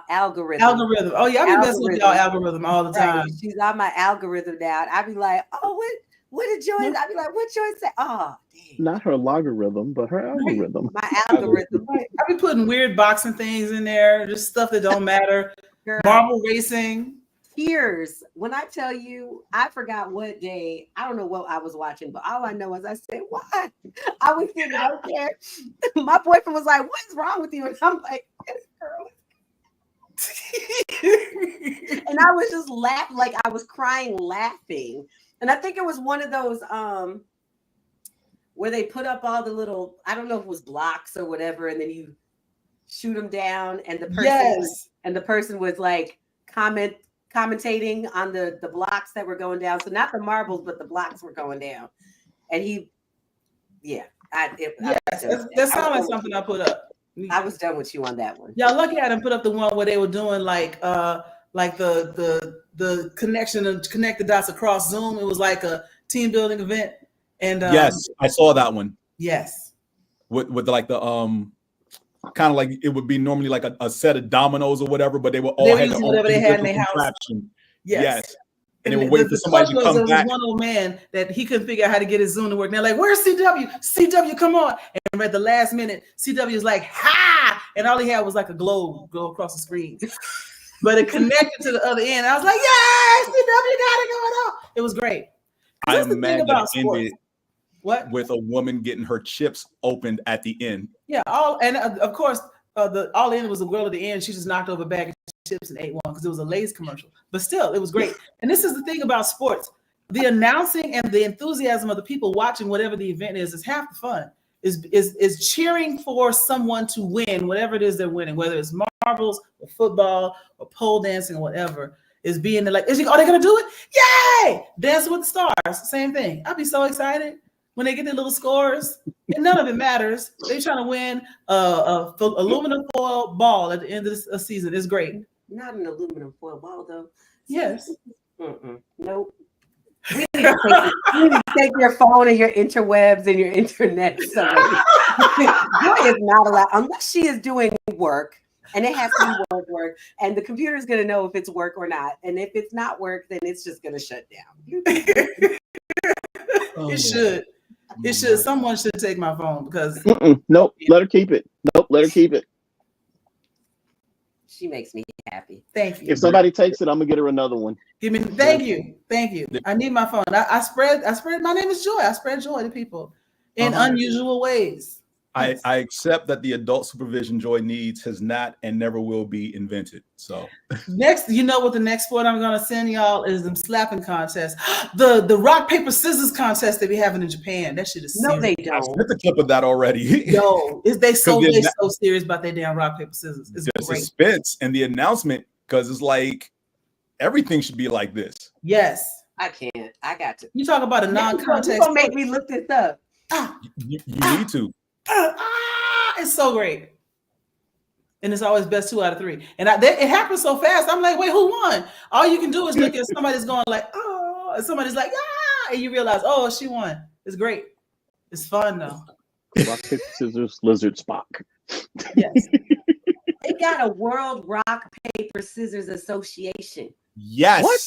algorithm. Oh yeah, I be messing with y'all algorithm all the time. Right. She's on my algorithm now. I be like, oh, what did Joy? I be like, what Joy say? Oh, dang. Not her logarithm, but her algorithm. My algorithm. I be putting weird boxing things in there, just stuff that don't matter. Girl. Marble racing. Tears. When I tell you, I forgot what day. I don't know what I was watching, but all I know is I said, "What?" I was sitting out there. My boyfriend was like, "What is wrong with you?" And I'm like, "Girl." And I was just laughing, like I was crying, laughing. And I think it was one of those where they put up all the little, I don't know if it was blocks or whatever, and then you shoot them down, and the person was like commentating on the blocks that were going down. So not the marbles, but the blocks were going down. And that sounds like something I put up. I was done with you on that one. Yeah, lucky I didn't put up the one where they were doing like the connection and connect the dots across Zoom. It was like a team building event. And yes, I saw that one. Yes. With like the kind of like it would be normally like a set of dominoes or whatever, but they were all had whatever they had in their house. Yes. And they were waiting for somebody to come back. One old man that he couldn't figure out how to get his Zoom to work. And they're like, "Where's CW? CW, come on!" And at the last minute, CW is like, "Ha!" And all he had was like a globe go across the screen, but it connected to the other end. I was like, "Yes, CW got it going on." It was great. I imagine it ended with a woman getting her chips opened at the end. Yeah, of course, all in was the girl at the end. She just knocked over a bag of chips and ate one because it was a Lay's commercial. But still, it was great. And this is the thing about sports. The announcing and the enthusiasm of the people watching whatever the event is half the fun. Is cheering for someone to win, whatever it is they're winning, whether it's marbles or football or pole dancing or whatever, is being like, are they going to do it? Yay! Dancing with the Stars, same thing. I'd be so excited when they get their little scores, and none of it matters. They're trying to win a aluminum foil ball at the end of the season. It's great. Not an aluminum foil ball, though. Yes. Nope. You need to take your phone and your interwebs and your internet. Joy is not allowed unless she is doing work, and it has to be work, and the computer is going to know if it's work or not. And if it's not work, then it's just going to shut down. It should. It should. Someone should take my phone because nope. Let her keep it. Nope. Let her keep it. She makes me happy. Thank you. If somebody takes it, I'm gonna get her another one. Thank you. I need my phone. I spread. My name is Joy. I spread joy to people in unusual ways. I accept that the adult supervision Joy needs has not and never will be invented. So next, you know what the next sport I'm gonna send y'all is them slapping contests. The rock, paper, scissors contest they be having in Japan. That shit is serious. No, they don't. I sent the clip of that already. Yo, they so serious about their damn rock, paper, scissors. It's the great. Suspense and the announcement, because it's like everything should be like this. Yes. I can't. I got to. You talk about a non-context. You're gonna make me look this up. You need to. It's so great. And it's always best 2 out of 3. And it happens so fast. I'm like, wait, who won? All you can do is look at somebody's going like, oh, and somebody's like, ah, and you realize, oh, she won. It's great. It's fun though. Rock, paper, scissors, lizard, Spock. Yes. They got a World Rock, Paper, Scissors Association. Yes. What?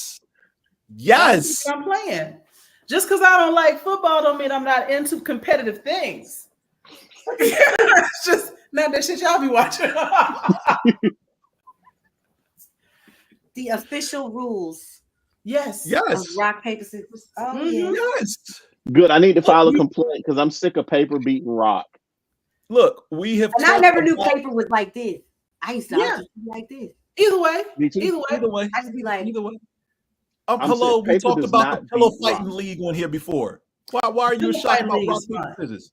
Yes. I'm playing. Just because I don't like football don't mean I'm not into competitive things. It's just not that shit y'all be watching. The official rules. Yes. Of rock, paper, scissors. Oh, Yes. Good. I need to file a complaint because I'm sick of paper beating rock. Look, we have. And I never knew paper was like this. I used to just be like this. Either way. Me too. Either way. I just be like, Either way. Hello, we talked does about not the pillow beat fighting rock. league on here before. Why are you Pillow shocked fighting about league rock, is paper, fun. scissors?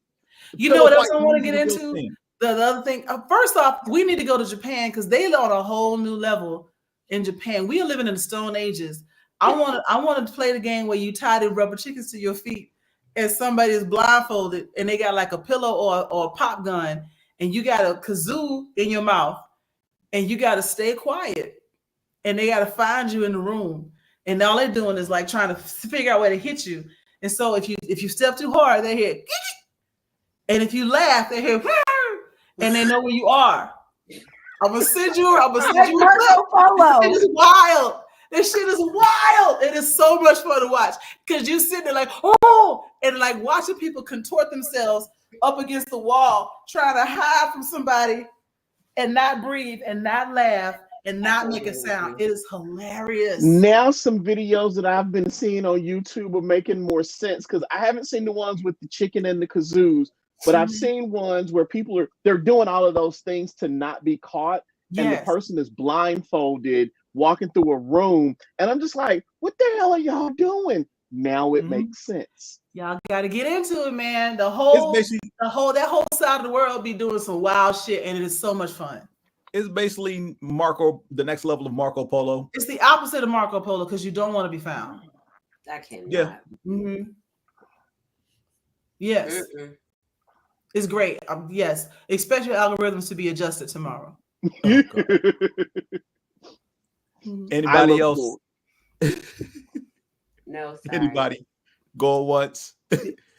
You know what else I Pillow want to fighting get league is a into? thing. The other thing, first off, we need to go to Japan because they on a whole new level in Japan. We are living in the Stone Ages. I want to play the game where you tie the rubber chickens to your feet and somebody is blindfolded and they got like a pillow or a pop gun and you got a kazoo in your mouth and you got to stay quiet and they got to find you in the room and all they're doing is like trying to figure out where to hit you. And so if you step too hard, they hear, and if you laugh, they hear, and they know where you are. I'm gonna send you. Marco Polo. It is wild. This shit is wild. It is so much fun to watch because you sit there like, oh, and like watching people contort themselves up against the wall, trying to hide from somebody and not breathe and not laugh and not make a sound. It is hilarious. Now some videos that I've been seeing on YouTube are making more sense because I haven't seen the ones with the chicken and the kazoos, but I've seen ones where they're doing all of those things to not be caught, and the person is blindfolded walking through a room, and I'm just like, what the hell are y'all doing? Now it makes sense. Y'all got to get into it, man. That whole side of the world be doing some wild shit, and it is so much fun. It's basically the next level of Marco Polo. It's the opposite of Marco Polo because you don't want to be found. I cannot. Yeah. Mm-hmm. Yes. It's great. Yes. Expect your algorithms to be adjusted tomorrow. Oh, anybody else? No, sorry. Anybody? Go once.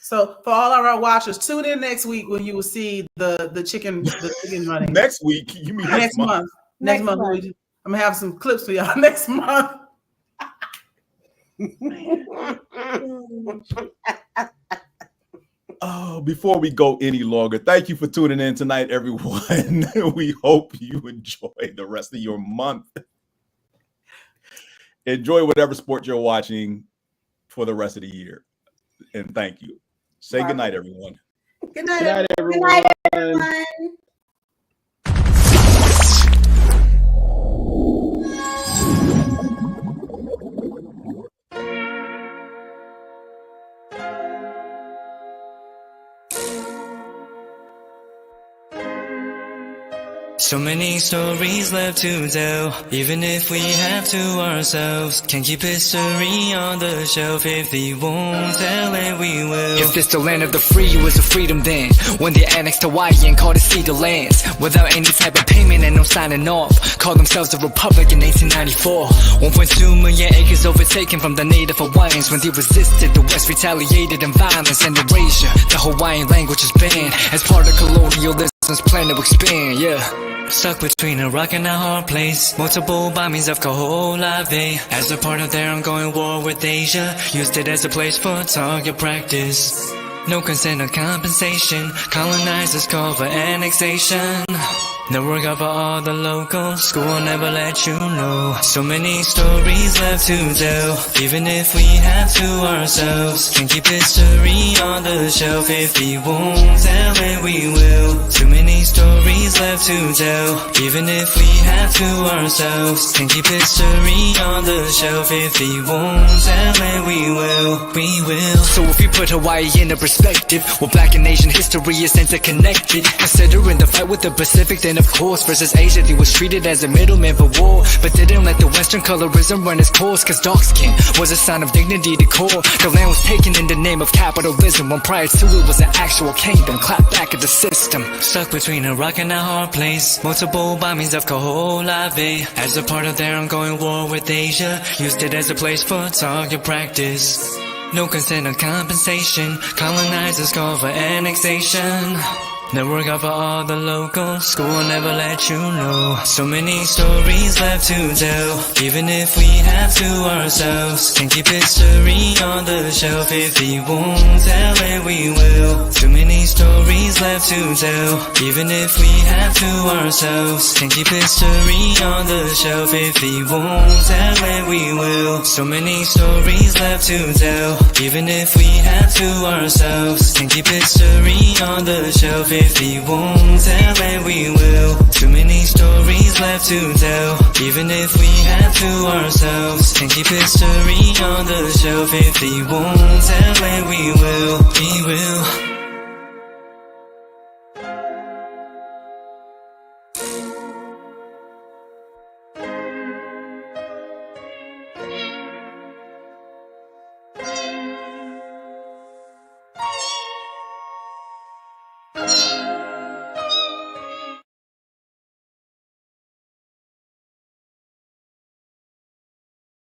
So for all of our watchers, tune in next week when you will see the chicken running. Next week? You mean next month? Next month. I'm gonna have some clips for y'all next month. Oh, before we go any longer, thank you for tuning in tonight, everyone. We hope you enjoy the rest of your month. Enjoy whatever sport you're watching for the rest of the year. And thank you. Say good night, everyone. Good night, everyone. Good night, everyone. So many stories left to tell, even if we have to ourselves. Can't keep history on the shelf. If they won't tell it, we will. If this the land of the free, it was a freedom then. When they annexed Hawaii and called it Cedar Lands, without any type of payment and no signing off. Called themselves a republic in 1894. 1.2 million acres overtaken from the native Hawaiians. When they resisted, the West retaliated in violence and erasure. The Hawaiian language is banned as part of colonialism's plan to expand, yeah. Stuck between a rock and a hard place. Multiple bombings of Kaho'olawe as a part of their ongoing war with Asia. Used it as a place for target practice. No consent or compensation. Colonizers call for annexation. No work out for all the locals. School will never let you know. So many stories left to tell, even if we have to ourselves. Can't keep history on the shelf. If we won't tell it, we will. Too many stories left to tell, even if we have to ourselves. Can't keep history on the shelf. If we won't tell it, we will. We will. So if you put Hawaii into perspective, well, Black and Asian history is interconnected. Considering the fight with the Pacific, then of course, versus Asia, they was treated as a middleman for war, but didn't let the Western colorism run its course, cause dark skin was a sign of dignity to core. The land was taken in the name of capitalism, when prior to it was an actual kingdom, clapped back at the system. Stuck between a rock and a hard place. Multiple bombings of Kaho'olawe as a part of their ongoing war with Asia. Used it as a place for target practice. No consent or compensation. Colonizers call for annexation. No work out for all the locals. School will never let you know. So many stories left to tell, even if we have to ourselves. Can't keep history on the shelf. If we won't tell it, we will. Too many stories left to tell, even if we have to ourselves. Can't keep history on the shelf. If we won't tell it, we will. So many stories left to tell, even if we have to ourselves. Can't keep history on the shelf. If we won't tell it, we will. Too many stories left to tell, even if we have to ourselves. Can't keep history on the shelf. If we won't tell